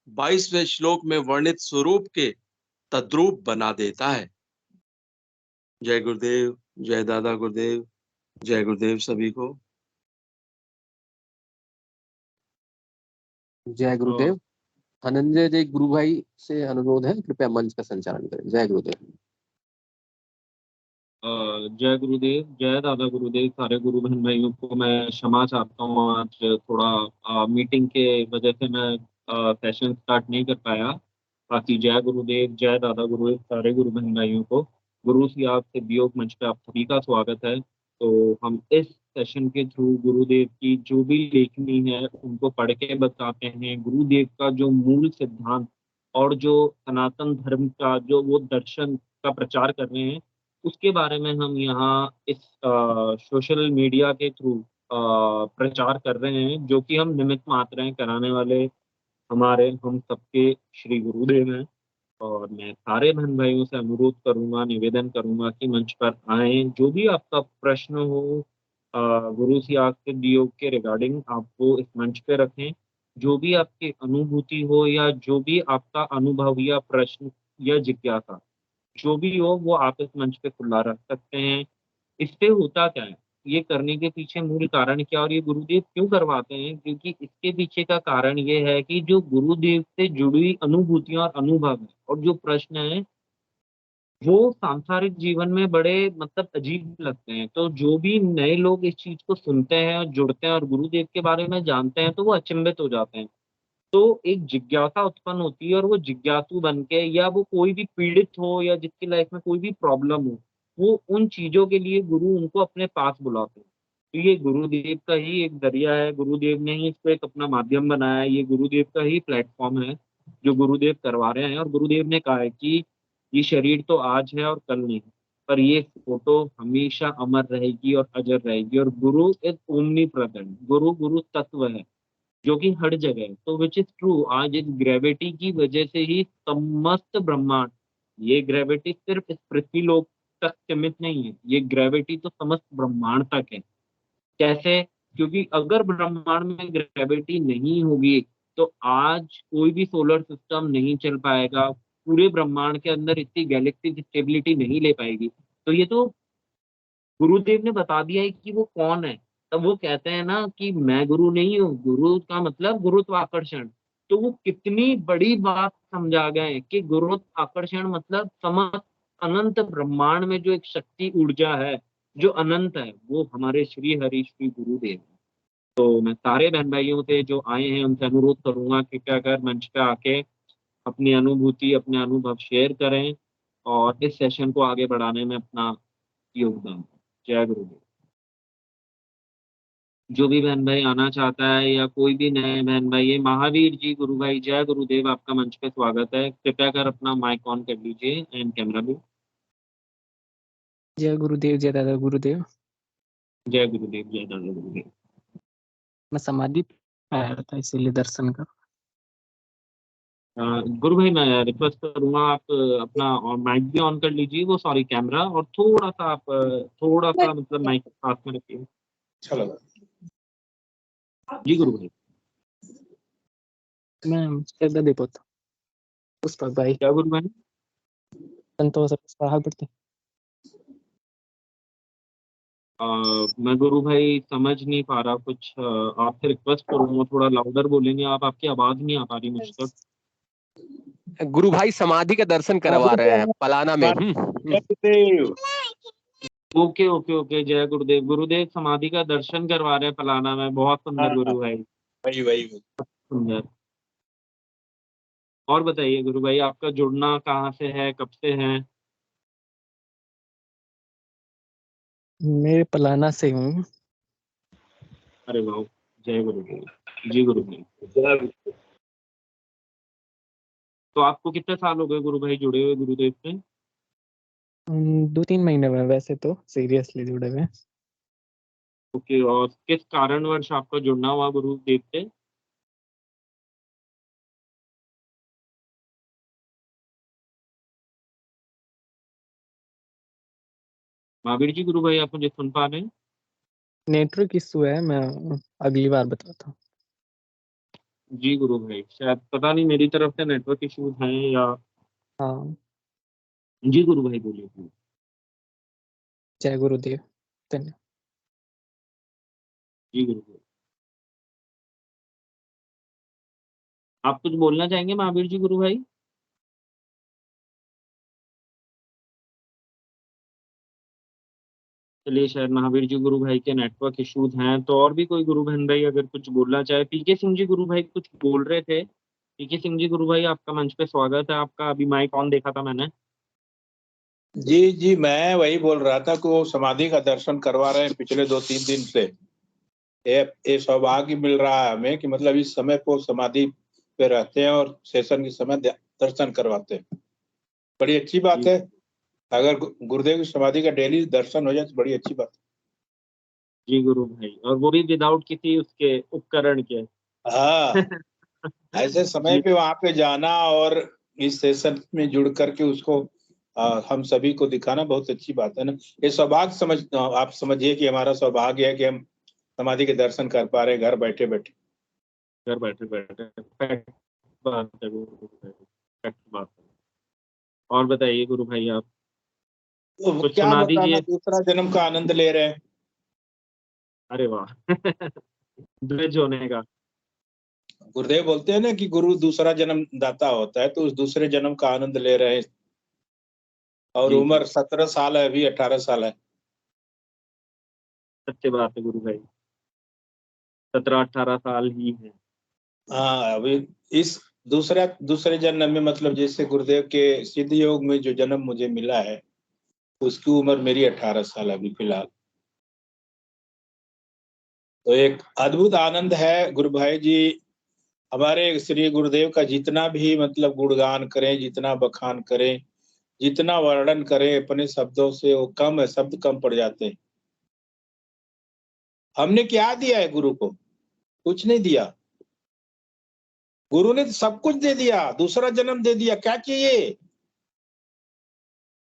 S2: 22वें श्लोक में वर्णित स्वरूप के तद्रूप बना देता है। जय गुरुदेव, जय दादा गुरुदेव, जय गुरुदेव सभी को।
S1: जय गुरुदेव। धनंजय जी गुरु भाई से अनुरोध है, कृपया मंच का संचालन करें। जय गुरुदेव।
S3: जय गुरुदेव, जय दादा गुरुदेव। सारे गुरु बहन भाइयों को मैं क्षमा चाहता हूँ, आज थोड़ा मीटिंग के वजह से मैं सेशन स्टार्ट नहीं कर पाया। बाकी जय गुरुदेव, जय दादा गुरुदेव सारे गुरु बहन भाइयों को। गुरु सियाब सिद्ध योग मंच पे आप सभी का स्वागत है। तो हम इस सेशन के थ्रू गुरुदेव की जो भी लेखनी है उनको पढ़ के बताते हैं। गुरुदेव का जो मूल सिद्धांत और जो सनातन धर्म का जो वो दर्शन का प्रचार कर रहे हैं, उसके बारे में हम यहाँ इस सोशल मीडिया के थ्रू प्रचार कर रहे हैं, जो कि हम निमित्त मात्र हैं। कराने वाले हमारे हम सबके श्री गुरुदेव हैं। और मैं सारे बहन भाइयों से अनुरोध करूंगा, निवेदन करूंगा कि मंच पर आए। जो भी आपका प्रश्न हो गुरु सियाग सिद्ध योग के रिगार्डिंग, आप वो इस मंच पे रखें। जो भी आपकी अनुभूति हो या जो भी आपका अनुभव या प्रश्न या जिज्ञासा जो भी हो, वो आप इस मंच पे खुला रख सकते हैं। इससे होता क्या है, ये करने के पीछे मूल कारण क्या और ये गुरुदेव क्यों करवाते हैं, क्योंकि इसके पीछे का कारण ये है कि जो गुरुदेव से जुड़ी अनुभूतियां और अनुभव है और जो प्रश्न है वो सांसारिक जीवन में बड़े मतलब अजीब लगते हैं। तो जो भी नए लोग इस चीज को सुनते हैं और जुड़ते हैं और गुरुदेव के बारे में जानते हैं, तो वो अचंभित हो जाते हैं। तो एक जिज्ञासा उत्पन्न होती है और वो जिज्ञासु बन के, या वो कोई भी पीड़ित हो या जिसकी लाइफ में कोई भी प्रॉब्लम हो, वो उन चीजों के लिए गुरु उनको अपने पास बुलाते हैं। तो ये गुरुदेव का ही एक जरिया है, गुरुदेव ने ही इसको एक अपना माध्यम बनाया है, ये गुरुदेव का ही प्लेटफॉर्म है जो गुरुदेव करवा रहे हैं। और गुरुदेव ने कहा है कि ये शरीर तो आज है और कल नहीं, पर ये फोटो हमेशा अमर रहेगी और अजर रहेगी। और गुरु एक ओमनी प्रेजेंट, गुरु गुरु तत्व है जो कि हर जगह है। तो विच इज ट्रू, आज इस ग्रेविटी की वजह से ही समस्त ब्रह्मांड, ये ग्रेविटी सिर्फ इस पृथ्वी लोक तक सीमित नहीं है, ये ग्रेविटी तो समस्त ब्रह्मांड तक है। कैसे? क्योंकि अगर ब्रह्मांड में ग्रेविटी नहीं होगी तो आज कोई भी सोलर सिस्टम नहीं चल पाएगा, पूरे ब्रह्मांड के अंदर इतनी गैलेक्टिक स्टेबिलिटी नहीं ले पाएगी। तो ये तो गुरुदेव ने बता दिया है कि वो कौन है। तब वो कहते हैं ना कि मैं गुरु नहीं हूँ, गुरु का मतलब गुरुत्वाकर्षण। तो वो कितनी बड़ी बात समझा गए कि गुरुत्वाकर्षण मतलब समस्त अनंत ब्रह्मांड में जो एक शक्ति ऊर्जा है जो अनंत है, वो हमारे श्री हरि श्री गुरुदेव हैं। तो मैं सारे बहन भाइयों से जो आए हैं उनसे अनुरोध करूंगा कि क्या कर मंच पे आके अपनी अनुभूति अपने अनुभव शेयर करें और इस सेशन को आगे बढ़ाने में अपना योगदान दें। जय गुरुदेव। जो भी बहन भाई आना चाहता है या कोई भी नए बहन भाई, ये महावीर जी गुरु भाई, जय गुरुदेव, आपका मंच पे स्वागत है। कृपया कर अपना माइक ऑन कर लीजिए एंड कैमरा भी।
S4: जय गुरुदेव, जय दादा गुरुदेव।
S3: जय गुरुदेव, जय दादा गुरुदेव।
S4: मैं समाधि पे आया था इसीलिए दर्शन कर।
S3: गुरु भाई मैं रिक्वेस्ट करूंगा आप अपना माइक भी ऑन कर लीजिए, वो सॉरी कैमरा, और थोड़ा सा आप थोड़ा सा मतलब माइक पास में रखिए।
S2: चलो
S3: जी गुरु भाई।
S4: मैं श्रद्धा दीपोत पुष्पक भाई
S3: क्या गुरु भाई?
S4: संतोष पढ़ा पड़ते।
S3: मैं गुरु भाई समझ नहीं पा रहा कुछ, आपसे रिक्वेस्ट करूंगा थोड़ा लाउडर बोलेंगे आप, आपकी आवाज नहीं आ पा रही मुझ तक।
S1: गुरु भाई समाधि का दर्शन करवा रहे हैं पलाना में।
S3: ओके ओके ओके, जय गुरुदेव। गुरुदेव समाधि का दर्शन करवा रहे हैं पलाना में, बहुत सुंदर गुरु भाई,
S2: वही
S3: सुंदर। और बताइए गुरु भाई, आपका जुड़ना कहाँ से है, कब से है?
S4: मेरे पलाना से हूँ।
S3: अरे वाह, जय गुरुदेव। जी गुरु भाई। तो आपको कितने साल हो गए गुरु भाई जुड़े हुए गुरुदेव से?
S4: 2-3 महीने में वैसे तो सीरियसली जुड़े हुए।
S3: ओके, और किस कारणवश आपका जुड़ना हुआ गुरुदेव से? महावीर जी गुरु भाई, आप मुझे सुन पा रहे हैं?
S4: नेटवर्क इशू है, मैं अगली बार बताता हूँ।
S3: जी गुरु भाई, शायद पता नहीं मेरी तरफ से नेटवर्क इश्यूज हैं या।
S4: हाँ,
S3: जी गुरु भाई बोलिए please।
S4: जय गुरुदेव। धन्यवाद।
S3: जी गुरु भाई, आप कुछ बोलना चाहेंगे महावीर जी गुरु भाई? चलिए, शायद महावीर जी गुरु भाई के नेटवर्क इश्यूज हैं। तो और भी कोई गुरु बहन भाई अगर कुछ बोलना चाहे। पीके सिंह जी गुरु भाई कुछ बोल रहे थे। पीके सिंह जी गुरु भाई, आपका मंच पे स्वागत है, आपका अभी माइक ऑन देखा था मैंने।
S5: जी जी, मैं वही बोल रहा था कि वो समाधि का दर्शन करवा रहे हैं पिछले 2-3 दिन से। ये सौभाग्य मिल रहा है हमें कि मतलब इस समय को समाधि पे रहते हैं और सेशन के समय दर्शन करवाते हैं। बड़ी अच्छी बात है। अगर गुरुदेव की समाधि का डेली दर्शन हो जाए तो बड़ी अच्छी बात
S3: जी गुरु भाई, और वो भी विदाउट किसी उसके उपकरण के।
S5: है। हाँ, ऐसे समय
S3: जी
S5: पे वहां पे जाना और इस सेशन में जुड़ करके उसको हम सभी को दिखाना बहुत अच्छी बात है ना। ये सौभाग्य आप समझिए कि हमारा सौभाग्य है कि हम समाधि के दर्शन कर पा रहे हैं घर बैठे बैठे।
S3: घर बैठे बैठे फैक्ट बात है गुरु भाई, फैक्ट बात है। और बताइए गुरु भाई, आप
S5: तो
S3: कुछ
S5: क्या
S3: सुना
S5: बताना,
S3: दीजिए।
S5: दूसरा जन्म का आनंद ले रहे हैं।
S3: अरे वाह द्विज होने का।
S5: गुरुदेव बोलते हैं ना कि गुरु दूसरा जन्म दाता होता है, तो उस दूसरे जन्म का आनंद ले रहे हैं। और
S3: जी जी,
S5: उम्र 17 साल है, अभी 18 साल है।
S3: सच्ची बात है गुरु भाई, 17-18 साल ही है।
S5: हाँ, अभी इस दूसरे जन्म में मतलब जैसे गुरुदेव के सिद्ध योग में जो जन्म मुझे मिला है उसकी उम्र मेरी 18 साल है अभी फिलहाल। तो एक अद्भुत आनंद है गुरु भाई जी। हमारे श्री गुरुदेव का जितना भी मतलब गुणगान करें, जितना बखान करें, जितना वर्णन करें अपने शब्दों से वो कम है, शब्द कम पड़ जाते हैं। हमने क्या दिया है गुरु को? कुछ नहीं दिया। गुरु ने तो सब कुछ दे दिया, दूसरा जन्म दे दिया, क्या चाहिए?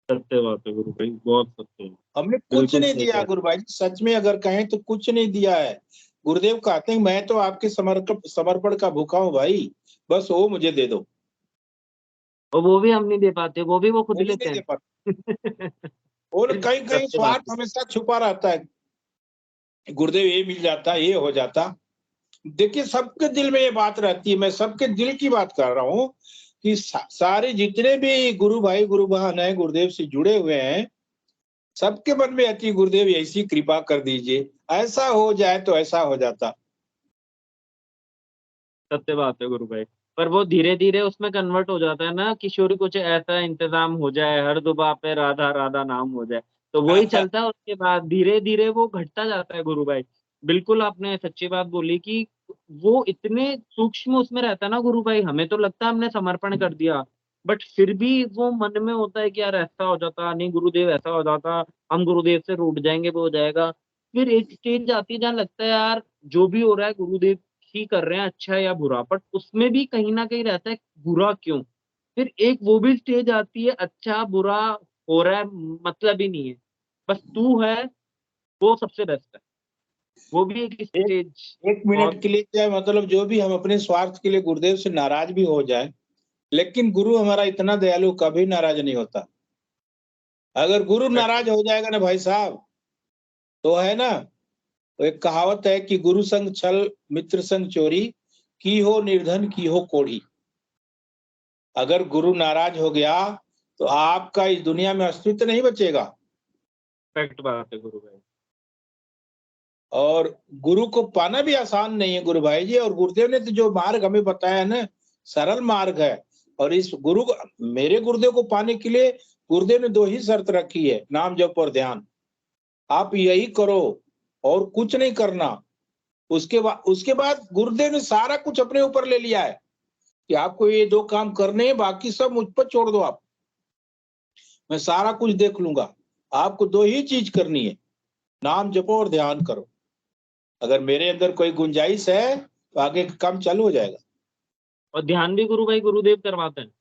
S3: सत्य बात है गुरु भाई, बहुत सत्य है।
S5: हमने कुछ
S3: बिल्कुल
S5: नहीं
S3: सही
S5: दिया
S3: कह
S5: गुरु भाई जी, सच में अगर कहें तो कुछ नहीं दिया है। गुरुदेव कहते हैं मैं तो आपके समर्पण का भूखा हूँ भाई, बस वो मुझे दे दो।
S3: और वो भी हम नहीं दे पाते, वो भी वो खुद
S5: वो भी
S3: लेते
S5: नहीं दे
S3: हैं।
S5: पाते। और कहीं कहीं
S3: सत्य बात
S5: स्वार्थ
S3: है।
S5: हमेशा छुपा रहता है। गुरुदेव ये मिल जाता, ये हो जाता। देखिए सबके दिल में ये बात रहती है, मैं सबके दिल की बात कर रहा हूँ कि सारे जितने भी गुरु भाई गुरु बहन है गुरुदेव से जुड़े हुए हैं, सबके मन में आती गुरुदेव ऐसी कृपा कर दीजिए, ऐसा हो जाए तो ऐसा हो जाता।
S3: सत्य बात है गुरु भाई, पर वो धीरे धीरे उसमें कन्वर्ट हो जाता है ना, किशोरी कुछ ऐसा इंतजाम हो जाए, हर दुबा पे राधा राधा नाम हो जाए, तो वही चलता है। उसके बाद धीरे धीरे वो घटता जाता है गुरु भाई। बिल्कुल आपने सच्ची बात बोली कि वो इतने सूक्ष्म उसमें रहता है ना गुरु भाई, हमें तो लगता है हमने समर्पण कर दिया, बट फिर भी वो मन में होता है कि यार ऐसा हो जाता, नहीं गुरुदेव ऐसा हो जाता, हम गुरुदेव से रूठ जाएंगे, वो हो जाएगा। फिर एक स्टेज आती है जहाँ लगता है यार जो भी हो रहा है गुरुदेव ही कर रहे हैं, अच्छा या बुरा, बट उसमें भी कहीं ना कहीं रहता है बुरा क्यों। फिर एक वो भी स्टेज आती है, अच्छा बुरा हो रहा है मतलब ही नहीं है, बस तू है वो सबसे बेस्ट है। वो भी एक
S5: एक
S3: स्टेज।
S5: एक मिनट
S3: बहुत।
S5: के लिए चाहे मतलब जो भी हम अपने स्वार्थ के लिए गुरुदेव से नाराज भी हो जाए, लेकिन गुरु हमारा इतना दयालु कभी नाराज नहीं होता। अगर गुरु नाराज हो जाएगा ना भाई साहब, तो है ना, तो एक कहावत है कि गुरु संग छल मित्र संग चोरी, की हो निर्धन की हो कोढ़ी। अगर गुरु नाराज हो गया तो आपका इस दुनिया में अस्तित्व नहीं बचेगा।
S3: फैक्ट बात है गुरु भाई।
S5: और गुरु को पाना भी आसान नहीं है गुरु भाई जी। और गुरुदेव ने तो जो मार्ग हमें बताया है ना, सरल मार्ग है। और इस गुरु को, मेरे गुरुदेव को पाने के लिए गुरुदेव ने 2 ही शर्त रखी है, नाम जप और ध्यान। आप यही करो और कुछ नहीं करना। उसके बाद गुरुदेव ने सारा कुछ अपने ऊपर ले लिया है कि आपको ये 2 काम करने हैं, बाकी सब मुझ पर छोड़ दो आप, मैं सारा कुछ देख लूंगा। आपको 2 ही चीज करनी है, नाम जपो और ध्यान करो। अगर मेरे अंदर कोई गुंजाइश है तो आगे का काम चालू हो जाएगा।
S3: और ध्यान भी गुरु भाई गुरुदेव करवाते हैं।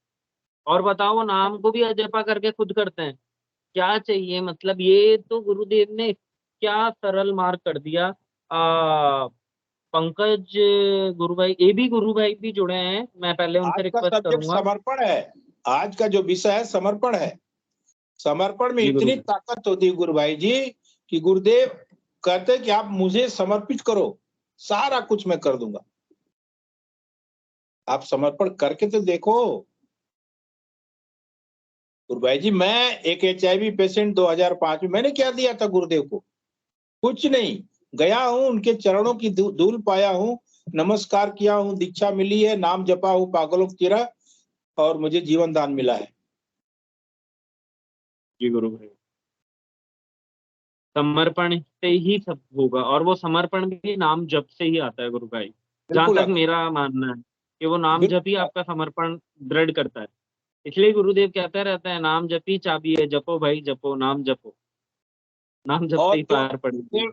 S3: और बताओ, वो नाम को भी अजपा करके खुद करते हैं। क्या चाहिए, मतलब ये तो गुरुदेव ने क्या सरल मार्ग कर दिया। पंकज गुरु भाई, ए भी गुरु भाई भी जुड़े हैं, मैं पहले उनसे
S5: आज का
S3: रिक्वेस्ट
S5: सब्जेक्ट
S3: करूंगा।
S5: समर्पण है। आज का जो विषय है समर्पण है। समर्पण में
S3: जी गुरु
S5: इतनी
S3: भाई।
S5: ताकत होती है गुरु भाई जी कि गुरुदेव कहते हैं कि आप मुझे समर्पित करो, सारा कुछ मैं कर दूंगा। आप समर्पण करके तो देखो। गुरु भाई जी, मैं एक HIV पेशेंट 2005 में, मैंने क्या दिया था गुरुदेव को? कुछ नहीं। गया हूँ, उनके चरणों की धूल पाया हूँ, नमस्कार किया हूँ, दीक्षा मिली है, नाम जपा हूँ पागलों की तरह, और मुझे जीवन दान मिला है।
S3: जी गुरु भाई, समर्पण से ही सब होगा, और वो समर्पण भी नाम जप से ही आता है गुरु भाई, जहां
S5: बिल्कुल
S3: तक मेरा मानना है कि वो नाम जप ही
S5: बिल्कुल
S3: आपका समर्पण दृढ़ करता है। इसलिए गुरुदेव कहते रहते हैं, नाम जपी चाबी है, जपो भाई जपो, नाम जपो, नाम जप से
S5: और
S3: ही
S5: जो
S3: पार पड़ेगी।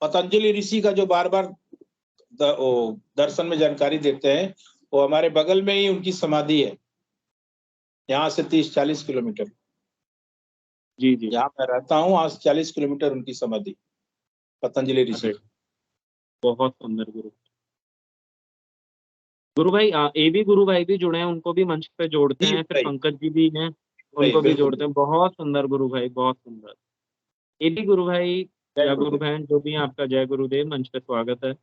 S5: पतंजलि ऋषि का जो बार बार दर्शन में जानकारी देते हैं, वो हमारे बगल में ही उनकी समाधि है, यहाँ से 30-40 किलोमीटर।
S3: जी जी।
S5: यहाँ मैं रहता हूँ, वहां से 40 किलोमीटर उनकी समाधि, पतंजलि ऋषि।
S3: अरे बहुत सुंदर गुरु। गुरु भाई ए भी गुरु भाई भी जुड़े हैं, उनको भी मंच पे जोड़ते
S5: जी
S3: हैं, फिर
S5: भाई,
S3: पंकज जी भी हैं,
S5: भाई
S3: उनको भी
S5: बिल्कुल।
S3: जोड़ते हैं। बहुत सुंदर गुरु भाई, बहुत सुंदर। ए भी गुरु भाई
S5: जय
S3: या गुरु
S5: गुरुदेव।
S3: बहन जो भी हैं, आपका जय गुरुदेव, मंच पे स्वागत है।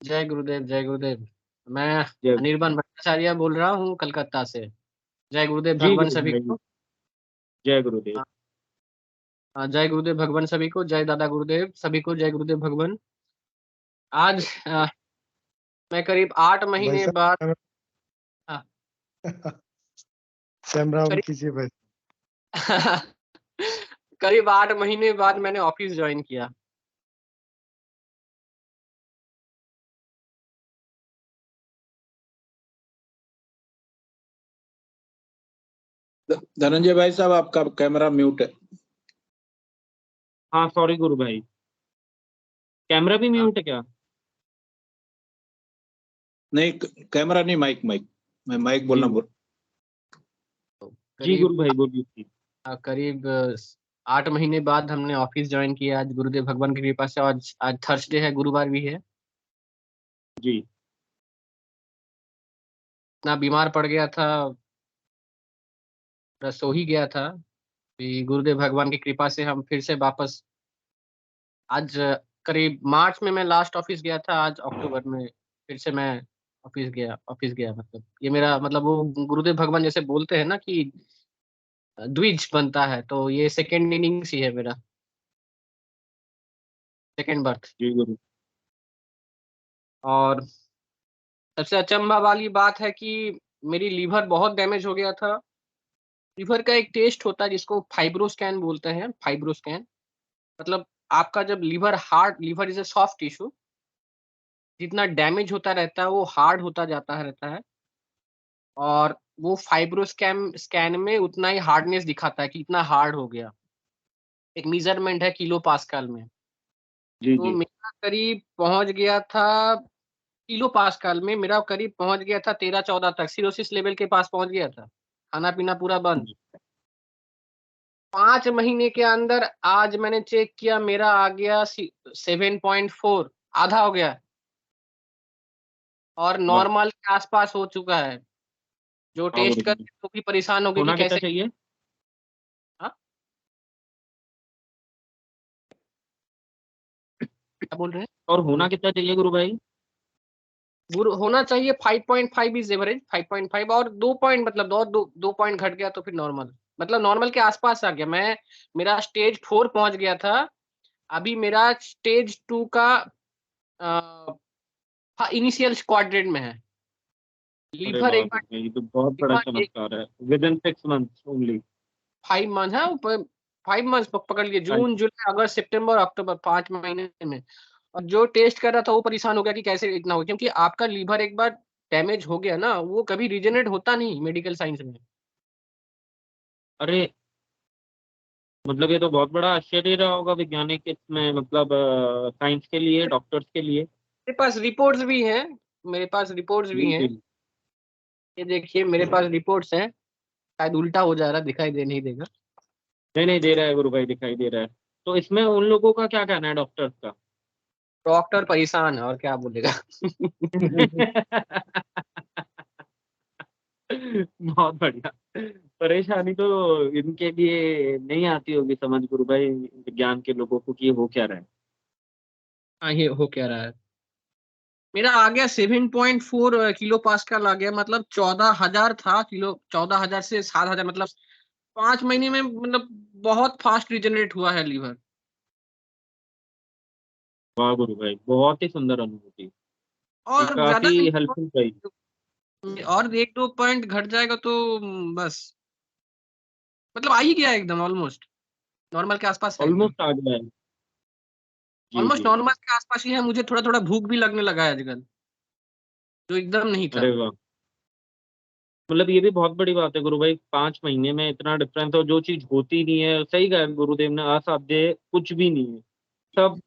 S4: जय गुरुदेव, जय गुरुदेव। मैं
S3: जय।
S4: अनिर्बान भट्टाचार्य बोल रहा हूँ कलकत्ता से। जय गुरुदेव
S3: जी
S4: भगवान
S3: गुरु
S4: सभी
S3: भाई,
S4: को।
S3: जय गुरुदेव।
S4: जय गुरुदेव भगवान सभी को, जय दादा गुरुदेव सभी को, जय गुरुदेव भगवान। आज मैं करीब 8
S6: भाई
S4: महीने बाद
S6: साहब
S4: हाँ,
S6: कैमरा ऑन
S4: करीब
S6: कीजिए भाई।
S4: करीब 8 महीने बाद मैंने ऑफिस ज्वाइन किया।
S5: धनंजय भाई साहब, आपका कैमरा म्यूट है।
S3: हाँ सॉरी गुरु भाई, कैमरा भी म्यूट है क्या?
S5: नहीं, कैमरा नहीं, माइक माइक मैं माइक बोलना
S3: जी
S5: बोल।
S3: जी गुरु
S4: करीब
S3: भाई बोलिए।
S4: करीब 8 महीने बाद हमने ऑफिस ज्वाइन किया आज गुरुदेव भगवान की कृपा से। आज आज थर्सडे है, गुरुवार भी है।
S3: जी
S4: इतना बीमार पड़ गया था, सो ही गया था। कि गुरुदेव भगवान की कृपा से हम फिर से वापस आज करीब मार्च में मैं लास्ट ऑफिस गया था, आज अक्टूबर में फिर से मैं ऑफिस गया। मतलब ये मेरा मतलब वो गुरुदेव भगवान जैसे बोलते हैं ना कि द्विज बनता है, तो ये सेकेंड इनिंग्स ही है मेरा, सेकेंड बर्थ।
S3: जी गुरु।
S4: और सबसे अचंभा वाली बात है कि मेरी लीवर बहुत डैमेज हो गया था। लीवर का एक टेस्ट होता है जिसको फाइब्रोस्कैन बोलते हैं, फाइब्रोस्कैन। मतलब आपका जब liver is a soft tissue, जितना डैमेज होता रहता है वो हार्ड होता जाता रहता है। और वो स्कैन में उतना ही हार्डनेस दिखाता है कि इतना हार्ड हो गया। एक मेजरमेंट है किलो पास्कल में।
S3: जी
S4: तो
S3: जी।
S4: मेरा करीब पहुंच गया था, किलो पास्कल में मेरा करीब पहुंच गया था 13-14 तक, सिरोसिस लेवल के पास पहुंच गया था। खाना पीना पूरा बंद। 5 महीने के अंदर आज मैंने चेक किया, मेरा आ गया 7.4, आधा हो गया। और
S3: वाह।
S4: नॉर्मल के आसपास हो चुका है। जो
S3: वाह
S4: टेस्ट
S3: गुरु
S4: कर
S3: भाई,
S4: तो भी परेशान हो गए कि
S3: होना कितना
S4: कैसे।
S3: चाहिए?
S4: हाँ, क्या बोल रहे हैं?
S3: और होना कितना चाहिए गुरु भाई?
S4: होना चाहिए 5.5 इज एवरेज, 5.5। और 2 पॉइंट मतलब दो पॉइंट घट गया तो फिर नॉर्मल, मतलब नॉर्मल के आसपास आ गया। मेरा स्टेज 4 पहुंच गया था। अभी मेरा स्टेज 2 का इनिशियल क्वाड्रेंट में है।
S3: अरे
S4: लीवर
S3: वाह
S4: एक बार,
S3: गुरु भाई, ये तो बहुत बड़ा
S4: लीवर एक
S3: चमत्कार है, with in 6 months only.
S4: 5 month है, 5 मंथ पकड़ लिए, जून जुलाई अगस्त सितंबर अक्टूबर, 5 महीने में। और जो टेस्ट कर रहा था वो परेशान हो गया कि कैसे इतना हो गया, क्योंकि आपका लीवर एक बार डैमेज हो गया ना, वो कभी रीजनरेट होता नहीं मेडिकल साइंस में।
S3: अरे मतलब ये तो बहुत बड़ा आश्चर्य रहा होगा वैज्ञानिक इसमें, मतलब साइंस के लिए, डॉक्टर्स के लिए।
S4: मेरे पास रिपोर्ट्स भी हैं, मेरे पास रिपोर्ट्स भी
S3: जी
S4: हैं।
S3: जी।
S4: ये देखिए मेरे पास रिपोर्ट्स हैं। शायद उल्टा हो जा रहा, दिखाई दे नहीं देगा।
S3: नहीं नहीं, दे रहा है गुरु भाई, दिखाई दे रहा है। तो इसमें उन लोगों का क्या कहना है, डॉक्टर्स का?
S4: डॉक्टर परेशान है और क्या बोलेगा।
S3: बहुत बढ़िया। परेशानी तो इनके लिए नहीं आती होगी समझ गुरु भाई, विज्ञान के लोगों को, कि ये हो क्या रहा है।
S4: हाँ, ये हो क्या रहा है। मेरा आ गया 7.4 किलो पास्कल आ गया, मतलब 14,000 था किलो, 14,000 से 7,000, मतलब 5 महीने में, मतलब बहुत फास्ट रिजनरेट हुआ है लीवर।
S3: वाह गुरु भाई, बहुत ही सुंदर अनुभूति, ये
S4: और ज्यादा
S3: काफी हेल्पफुल रही।
S4: नहीं, और 1-2 पॉइंट घट जाएगा तो बस मतलब आ ही गया है एकदम, ऑलमोस्ट नॉर्मल के आसपास है,
S3: ऑलमोस्ट आ गया है। जी
S4: ऑलमोस्ट
S3: जी।
S4: नॉर्मल के आसपास ही है। मुझे थोड़ा थोड़ा भूख भी लगने लगा है आजकल, जो एकदम नहीं था।
S3: अरे वाह, मतलब ये भी बहुत बड़ी बात है गुरु भाई, 5 महीने में इतना डिफरेंस, और जो चीज होती नहीं है, सही कहा गुरुदेव ने, असाध्य कुछ भी नहीं है, सब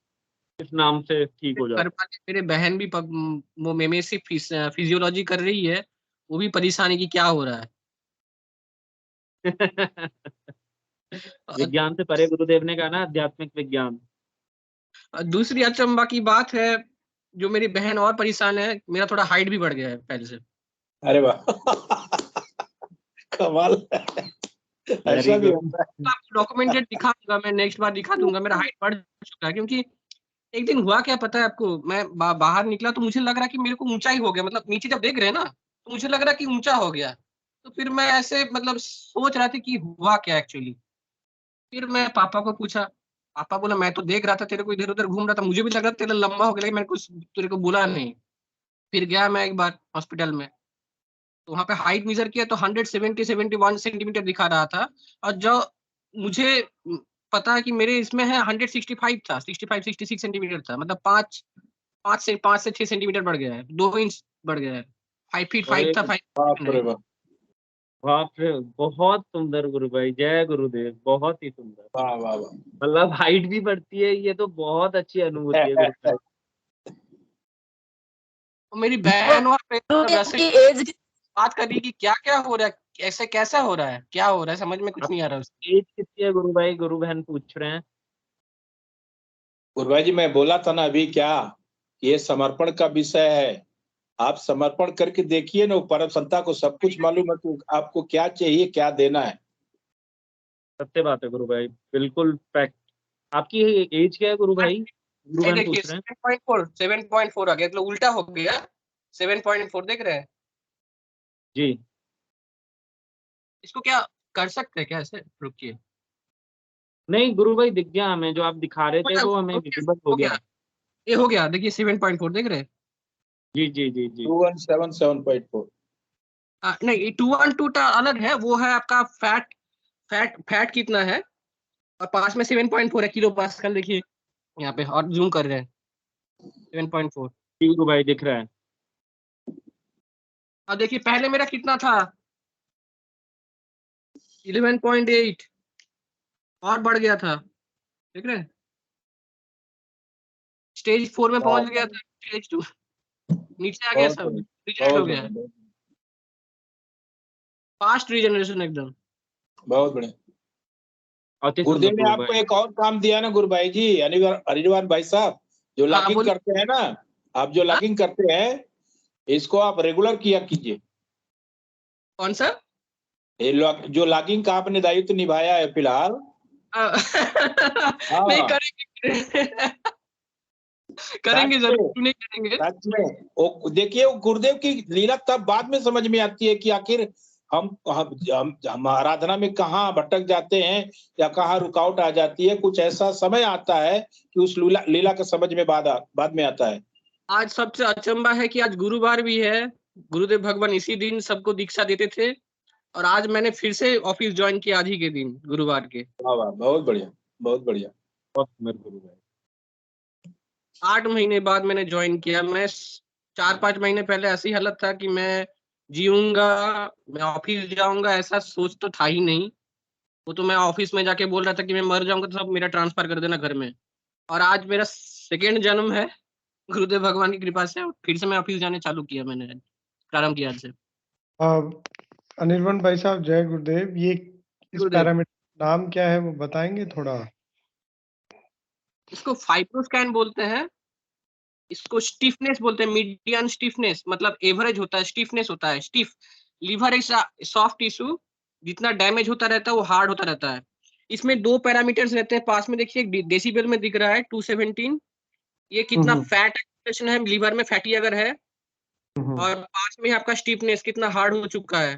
S3: इस नाम से ठीक हो
S4: घर
S3: जाता
S4: वाले मेरे बहन भी वो मेमे से फिजियोलॉजी कर रही है, वो भी परेशानी की क्या हो रहा है।
S3: है।
S4: और
S3: विज्ञान से परे, गुरुदेव ने कहा ना, आध्यात्मिक विज्ञान।
S4: दूसरी अचंभा की बात है, जो मेरी बहन और परेशान है, मेरा थोड़ा हाइट भी बढ़ गया है पहले से।
S5: अरे वाह कमाल है।
S3: वेरी
S5: ऐसा भी
S3: गुड।
S5: होता है।
S4: आपको डॉक्यूमेंटेड दिखा दूंगा, मैं नेक्स्ट बार दिखा दूंगा, मेरा हाइट बढ़ चुका है। क्योंकि एक दिन हुआ क्या पता है आपको, मैं बाहर निकला तो मुझे लग रहा कि मेरे को ऊंचाई हो गया, मतलब नीचे जब देख रहे हैं ना तो मुझे लग रहा कि ऊंचा हो गया। तो फिर मैं ऐसे मतलब सोच रहा था कि हुआ क्या एक्चुअली। फिर मैं पापा को पूछा, पापा बोला मैं तो देख रहा था तेरे को इधर उधर घूम रहा था, मुझे भी लग रहा था तेरा लंबा हो गया, लेकिन मैंने कुछ तेरे को बोला नहीं। फिर गया मैं एक बार हॉस्पिटल में, तो वहाँ पे हाइट मेजर किया तो 171 सेंटीमीटर दिखा रहा था। और जो मुझे पता है कि मेरे इसमें है 165 था, 66 सेंटीमीटर था, मतलब 5 से 6 सेंटीमीटर बढ़ गया है, 2 इंच बढ़ गया है। 5 फीट 5
S3: अरे
S4: था,
S5: बाप
S4: 5
S5: रे बाप,
S3: बाप रे, बहुत सुंदर गुरु भाई, जय गुरुदेव, बहुत ही सुंदर।
S5: वाह वाह वाह।
S3: मतलब हाइट भी बढ़ती है, ये तो बहुत अच्छी अनुभूति है गुरु भाई।
S4: मेरी बहन और वैसे
S6: की एज
S4: बात कर रही कि क्या क्या हो रहा है, ऐसे कैसा हो रहा है, क्या हो रहा है, समझ में कुछ नहीं आ रहा उसको।
S3: एज कितनी है गुरु भाई, गुरु बहन पूछ रहे हैं।
S5: गुरु भाई जी, मैं बोला था ना अभी क्या, ये समर्पण का विषय है। आप समर्पण करके देखिए ना, परम संता को सब कुछ मालूम है कि आपको क्या चाहिए, क्या देना है।
S3: सत्य बात है गुरु भाई, बिल्कुल फैक्ट। आपकी एज क्या है गुरु भाई, गुरु
S4: ये
S3: बहन
S4: देखिए
S3: पूछ रहे हैं।
S4: 7.4 आ गया, मतलब उल्टा हो गया। 7.4 देख रहे हैं,
S3: जी।
S4: इसको क्या कर सकते हैं क्या ऐसे, रुकिए।
S3: नहीं गुरु भाई, दिख गया हमें, जो आप दिखा रहे थे वो हमें विजिबल हो
S4: हो गया,
S3: गया।
S4: ये हो गया, देखिए 7.4 देख रहे हैं।
S3: जी जी जी जी।
S5: 2177.4।
S4: नहीं 212 अलग है, वो है आपका फैट कितना है, और पास में 7.4 है किलो पास्कल, देखिए यहाँ पे, और जूम कर रहे हैं 7.4।
S3: जी गुरु भाई, दिख रहा है।
S4: और देखिए पहले मेरा कितना था, 11.8, और बढ़ गया था, देख रहे हैं। स्टेज 4 में
S5: वाह,
S4: पहुंच गया था, स्टेज 2 नीचे आ गया,
S5: बहुत
S4: सब
S5: बढ़िया,
S4: रिजेक्ट हो
S5: बहुत
S4: गया,
S5: बढ़िया,
S4: फास्ट रीजनरेशन एकदम।
S5: बहुत बढ़िया।
S3: अति सुंदर
S5: गुरुदेव ने
S3: गुरु
S5: आपको
S3: भाई।
S5: एक और काम दिया ना गुरु भाई जी, हरिवान भाई साहब, जो
S4: हाँ
S5: लॉगिंग
S4: बोलिए।
S5: करते हैं ना, आप जो
S4: हाँ?
S5: लॉगिंग करते हैं, इसको आप रेगुलर किया कीजिए।
S4: कौन सा?
S5: ये जो लॉगिंग का आपने दायित्व निभाया है फिलहाल।
S4: नहीं
S5: हाँ,
S4: करेंगे।
S5: सच
S4: करेंगे जरूर,
S5: में,
S4: क्यों नहीं करेंगे।
S5: सच में। वो देखिए, वो गुरुदेव की लीला तब बाद में समझ में आती है कि आखिर हम आराधना में कहाँ भटक जाते हैं, या कहाँ रुकावट आ जाती है। कुछ ऐसा समय आता है कि उस लीला लीला का समझ में बाद में आता है।
S4: आज सबसे अचंबा है कि आज गुरुवार भी है, गुरुदेव भगवान इसी दिन सबको दीक्षा देते थे, और आज मैंने फिर से ऑफिस ज्वाइन किया, आज ही के दिन, गुरुवार के।
S5: वाह वाह, बहुत बढ़िया, बहुत बढ़िया।
S3: बहुत सुंदर गुरु भाई।
S4: 8 महीने बाद मैंने ज्वाइन किया। मैं 4-5 महीने पहले ऐसी हालत था कि मैं जीऊंगा, मैं ऑफिस जाऊंगा, ऐसा सोच तो था ही नहीं। वो तो मैं ऑफिस में जाके बोल रहा था कि मैं मर जाऊंगा तो सब मेरा ट्रांसफर कर देना घर में। और आज मेरा सेकेंड जन्म है, गुरुदेव भगवान की कृपा से, फिर से मैं ऑफिस जाने चालू किया, मैंने प्रारंभ किया आज से।
S6: अनिर्बन भाई साहब, जय गुरुदेव। ये इस
S4: गुरुदेव,
S6: पैरामीटर नाम क्या है, वो बताएंगे थोड़ा?
S4: इसको फाइब्रोस्कैन बोलते हैं, इसको स्टिफनेस बोलते हैं, मीडियन स्टिफनेस, मतलब एवरेज होता है, स्टिफनेस होता है, स्टिफ। लीवर एक सॉफ्ट टिश्यू, जितना डैमेज होता रहता है वो हार्ड होता रहता है। इसमें 2 पैरामीटर्स रहते हैं, पास में देखिए डेसिबल में दिख रहा है 217, ये कितना फैट एक्यूमुलेशन है लीवर में, फैटी अगर है, और पास में आपका स्टिफनेस कितना हार्ड हो चुका है।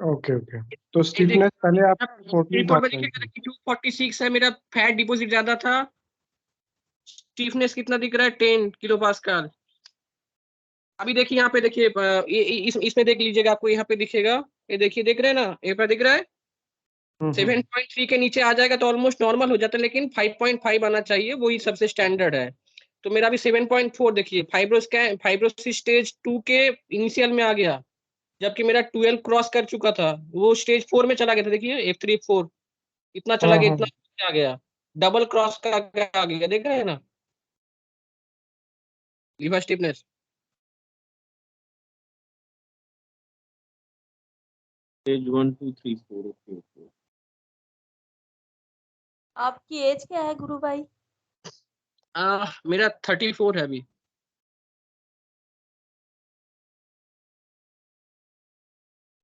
S6: Okay okay. तो
S4: ये
S6: स्टीफनेस पहले आप 40 था।
S4: रिपोर्ट में लिखेगा कि 246 है मेरा, फैट डिपॉजिट ज्यादा था। स्टिफनेस कितना दिख रहा है, 10 किलो पास्कल। अभी देखिए यहाँ पे देखिए इसमें देख लीजिएगा, आपको यहाँ पे दिखेगा, ये देखिए, देख रहे हैं ना, ये पर दिख रहा है 7.3 के नीचे आ जाएगा तो ऑलमोस्ट नॉर्मल हो जाता है, लेकिन 5.5 आना चाहिए, वही सबसे स्टैंडर्ड है। तो मेरा भी 7.4 देखिए, फाइब्रोसिस स्टेज 2 के इनिशियल में आ गया, जबकि मेरा 12 क्रॉस कर चुका था, वो स्टेज 4 में चला गया था। देखिए F3 F4 इतना चला गया, इतना आ गया, डबल क्रॉस का आ गया, देख रहे हैं ना, liver stiffness.
S3: Stage 1 2 3 4। Okay okay.
S7: आपकी एज क्या है गुरु भाई?
S4: मेरा 34 है अभी।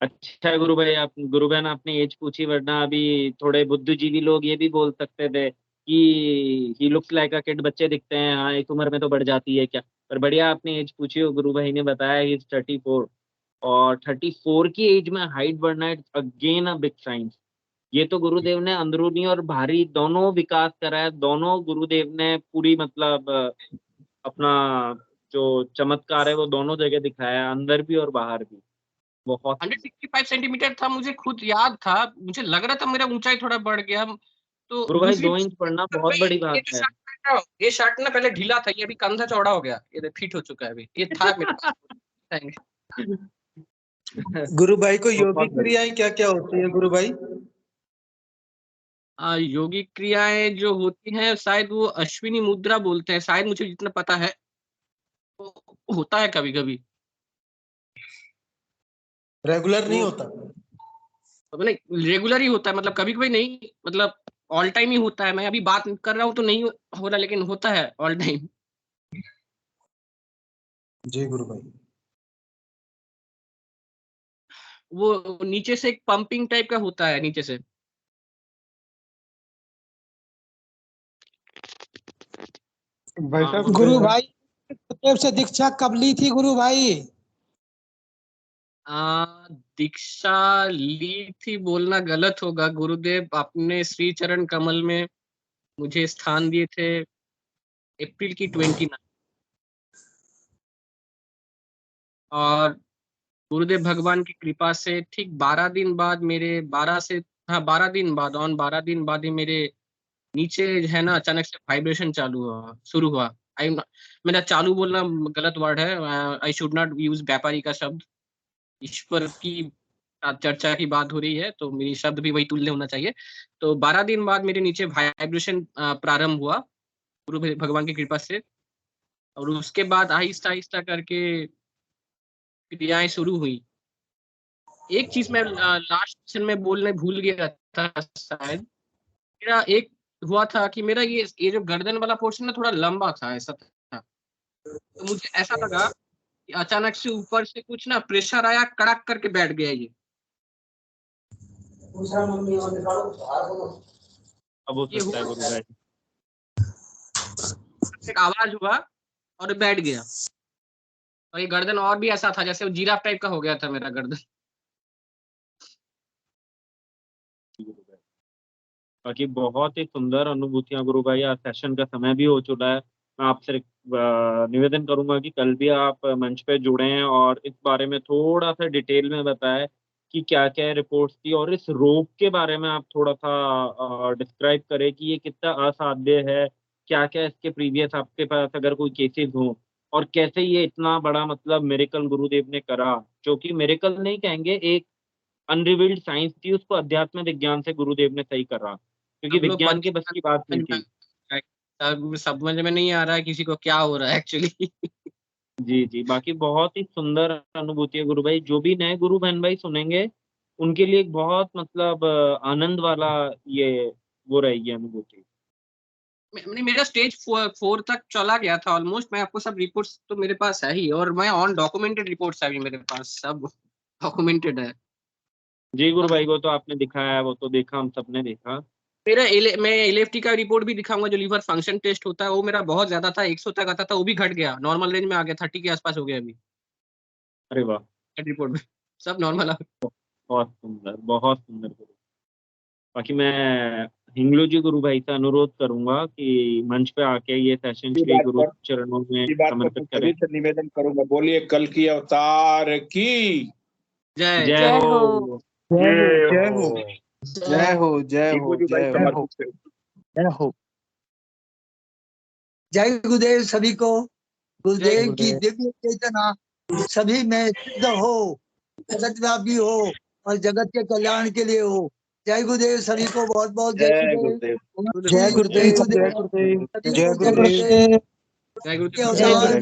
S3: अच्छा गुरु भाई, आप गुरु बहन आपने एज पूछी, वरना अभी थोड़े बुद्धिजीवी लोग ये भी बोल सकते थे कि he looks like a kid, बच्चे दिखते हैं, हाँ इस उम्र में तो बढ़ जाती है क्या। पर बढ़िया आपने एज पूछी हो, गुरु भाई ने बताया ही 34। और 34 की एज में हाइट बढ़ना, it's again a big science. ये तो गुरुदेव ने अंदरूनी और बाहरी दोनों विकास करा है, दोनों गुरुदेव ने पूरी मतलब अपना जो चमत्कार है वो दोनों जगह दिखाया है, अंदर भी और बाहर भी। बहुत
S4: 165 सेंटीमीटर था, मुझे खुद याद था, मुझे लग रहा था मेरा ऊंचाई थोड़ा बढ़ गया। तो
S3: गुरु भाई
S4: दूसरी
S3: 2 इंच बढ़ना बहुत
S4: भाई,
S3: बड़ी
S4: ये
S3: बात
S4: जो
S3: है।
S4: शर्ट पहन रहा हूं, ये शर्ट ना पहले ढीला था, ये अभी कंधा चौड़ा हो गया, ये फिट हो चुका है अभी, ये था मेरे पास। Thanks।
S8: गुरु भाई को
S3: बहुत
S8: योगिक
S3: बढ़िया।
S8: क्रियाएं क्या क्या होती है गुरु भाई?
S4: योगिक क्रियाएं जो होती हैं, शायद वो अश्विनी मुद्रा बोलते हैं, शायद, मुझे जितना पता है, तो होता है कभी कभी।
S8: रेगुलर नहीं
S4: वो
S8: होता?
S4: नहीं, रेगुलर ही होता है, मतलब कभी कभी नहीं, मतलब ऑल टाइम ही होता है। मैं अभी बात कर रहा हूँ तो नहीं हो रहा, लेकिन होता है ऑल टाइम।
S8: जी गुरु भाई।
S4: वो नीचे से एक पंपिंग टाइप का होता है, नीचे से।
S6: भाई
S3: हाँ
S6: साहब
S8: गुरु भाई गुरुदेव से दीक्षा कब ली थी गुरु भाई?
S4: दीक्षा ली थी बोलना गलत होगा, गुरुदेव अपने श्री चरण कमल में मुझे स्थान दिए थे अप्रैल की 29। और गुरुदेव भगवान की कृपा से ठीक 12 दिन बाद मेरे 12 से, हाँ 12 दिन बाद, ऑन 12 दिन बाद ही मेरे नीचे है ना, अचानक से वाइब्रेशन चालू हुआ, शुरू हुआ। आई, मेरा चालू बोलना गलत वर्ड है, आई शुड नॉट यूज व्यापारी का शब्द। ईश्वर की चर्चा की बात हो रही है, तो मेरी शब्द भी वही तुल्य होना चाहिए। तो 12 दिन बाद मेरे नीचे वाइब्रेशन प्रारंभ हुआ गुरु भगवान की कृपा से, और उसके बाद आहिस्ता आहिस्ता करके क्रियाएं शुरू हुई। एक चीज मैं लास्ट सेशन में बोलने भूल गया था शायद, मेरा एक हुआ था कि मेरा ये जो गर्दन वाला पोर्शन ना थोड़ा लंबा था, ऐसा था। तो मुझे ऐसा लगा कि अचानक से ऊपर से कुछ ना प्रेशर आया, कड़क करके बैठ गया ये
S3: अब हो
S4: ये
S3: सकता है
S4: हुआ,
S3: गुरु भाई।
S4: एक आवाज हुआ और बैठ गया। और ये गर्दन और भी ऐसा था जैसे वो जीराफ टाइप का हो गया था मेरा गर्दन।
S3: बाकी बहुत ही सुंदर अनुभूतियां गुरु भाई। आज सेशन का समय भी हो चुका है। मैं आपसे निवेदन करूंगा कि कल भी आप मंच पे जुड़े और इस बारे में थोड़ा सा डिटेल में बताएं कि क्या क्या रिपोर्ट्स थी, और इस रोग के बारे में आप थोड़ा सा डिस्क्राइब करें कि ये कितना असाध्य है, क्या क्या इसके प्रीवियस आपके पास अगर कोई केसेस हो, और कैसे ये इतना बड़ा मतलब मिरेकल गुरुदेव ने करा, जो कि मिरेकल नहीं कहेंगे, एक अनरिवील्ड साइंस थी, उसको अध्यात्म विज्ञान से गुरुदेव ने सही करा, क्योंकि
S4: हम लोग
S3: विज्ञान के बस की बात नहीं थी।
S4: समझ में नहीं आ रहा है किसी को क्या हो रहा है एक्चुअली।
S3: जी जी, बाकी बहुत ही सुंदर अनुभूति है गुरु भाई। जो भी नए गुरु बहन भाई सुनेंगे उनके लिए एक बहुत मतलब आनंद वाला ये वो रहेगी अनुभूति।
S4: मेरा स्टेज 4 तक चला गया था ऑलमोस्ट। मैं आपको सब रिपोर्ट्स तो मेरे पास है ही, और मैं ऑन डॉक्यूमेंटेड रिपोर्ट्स है भी मेरे पास, सब डॉक्यूमेंटेड है।
S3: जी गुरु
S4: अब
S3: भाई, वो तो आपने दिखाया है, वो तो देखा, हम सबने देखा।
S4: मैं एलएफटी का रिपोर्ट भी दिखाऊंगा, जो लीवर फंक्शन टेस्ट होता है, वो मेरा बहुत ज्यादा था, 100 तक आता था, वो भी घट गया, नॉर्मल रेंज में आ गया, 30 के आसपास हो गया अभी
S3: अरे वाह,
S4: रिपोर्ट में, सब नॉर्मल आ।
S3: बहुत सुंदर, बहुत सुंदर गुरु। बाकी मैं हिंगलू जी गुरु भाई से अनुरोध करूंगा कि मंच पे आके ये सेशन श्री गुरु चरणों में समर्पित करें।
S5: निवेदन करूंगा, बोलिए कल की अवतार की
S4: जय
S3: जय हो।
S6: जय हो
S1: जय हो जय हो जय हो
S6: जय हो।
S8: जय गुरुदेव सभी को। गुरुदेव
S1: जय
S8: की दिव्य चेतना सभी में सिद्ध हो, जगतव्यापी हो और जगत के कल्याण के लिए हो। जय गुरुदेव सभी को, बहुत बहुत जय गुरुदेव।
S6: जय गुरुदेव जय गुरुदेव जय गुरुदेव
S4: जय गुरुदेव।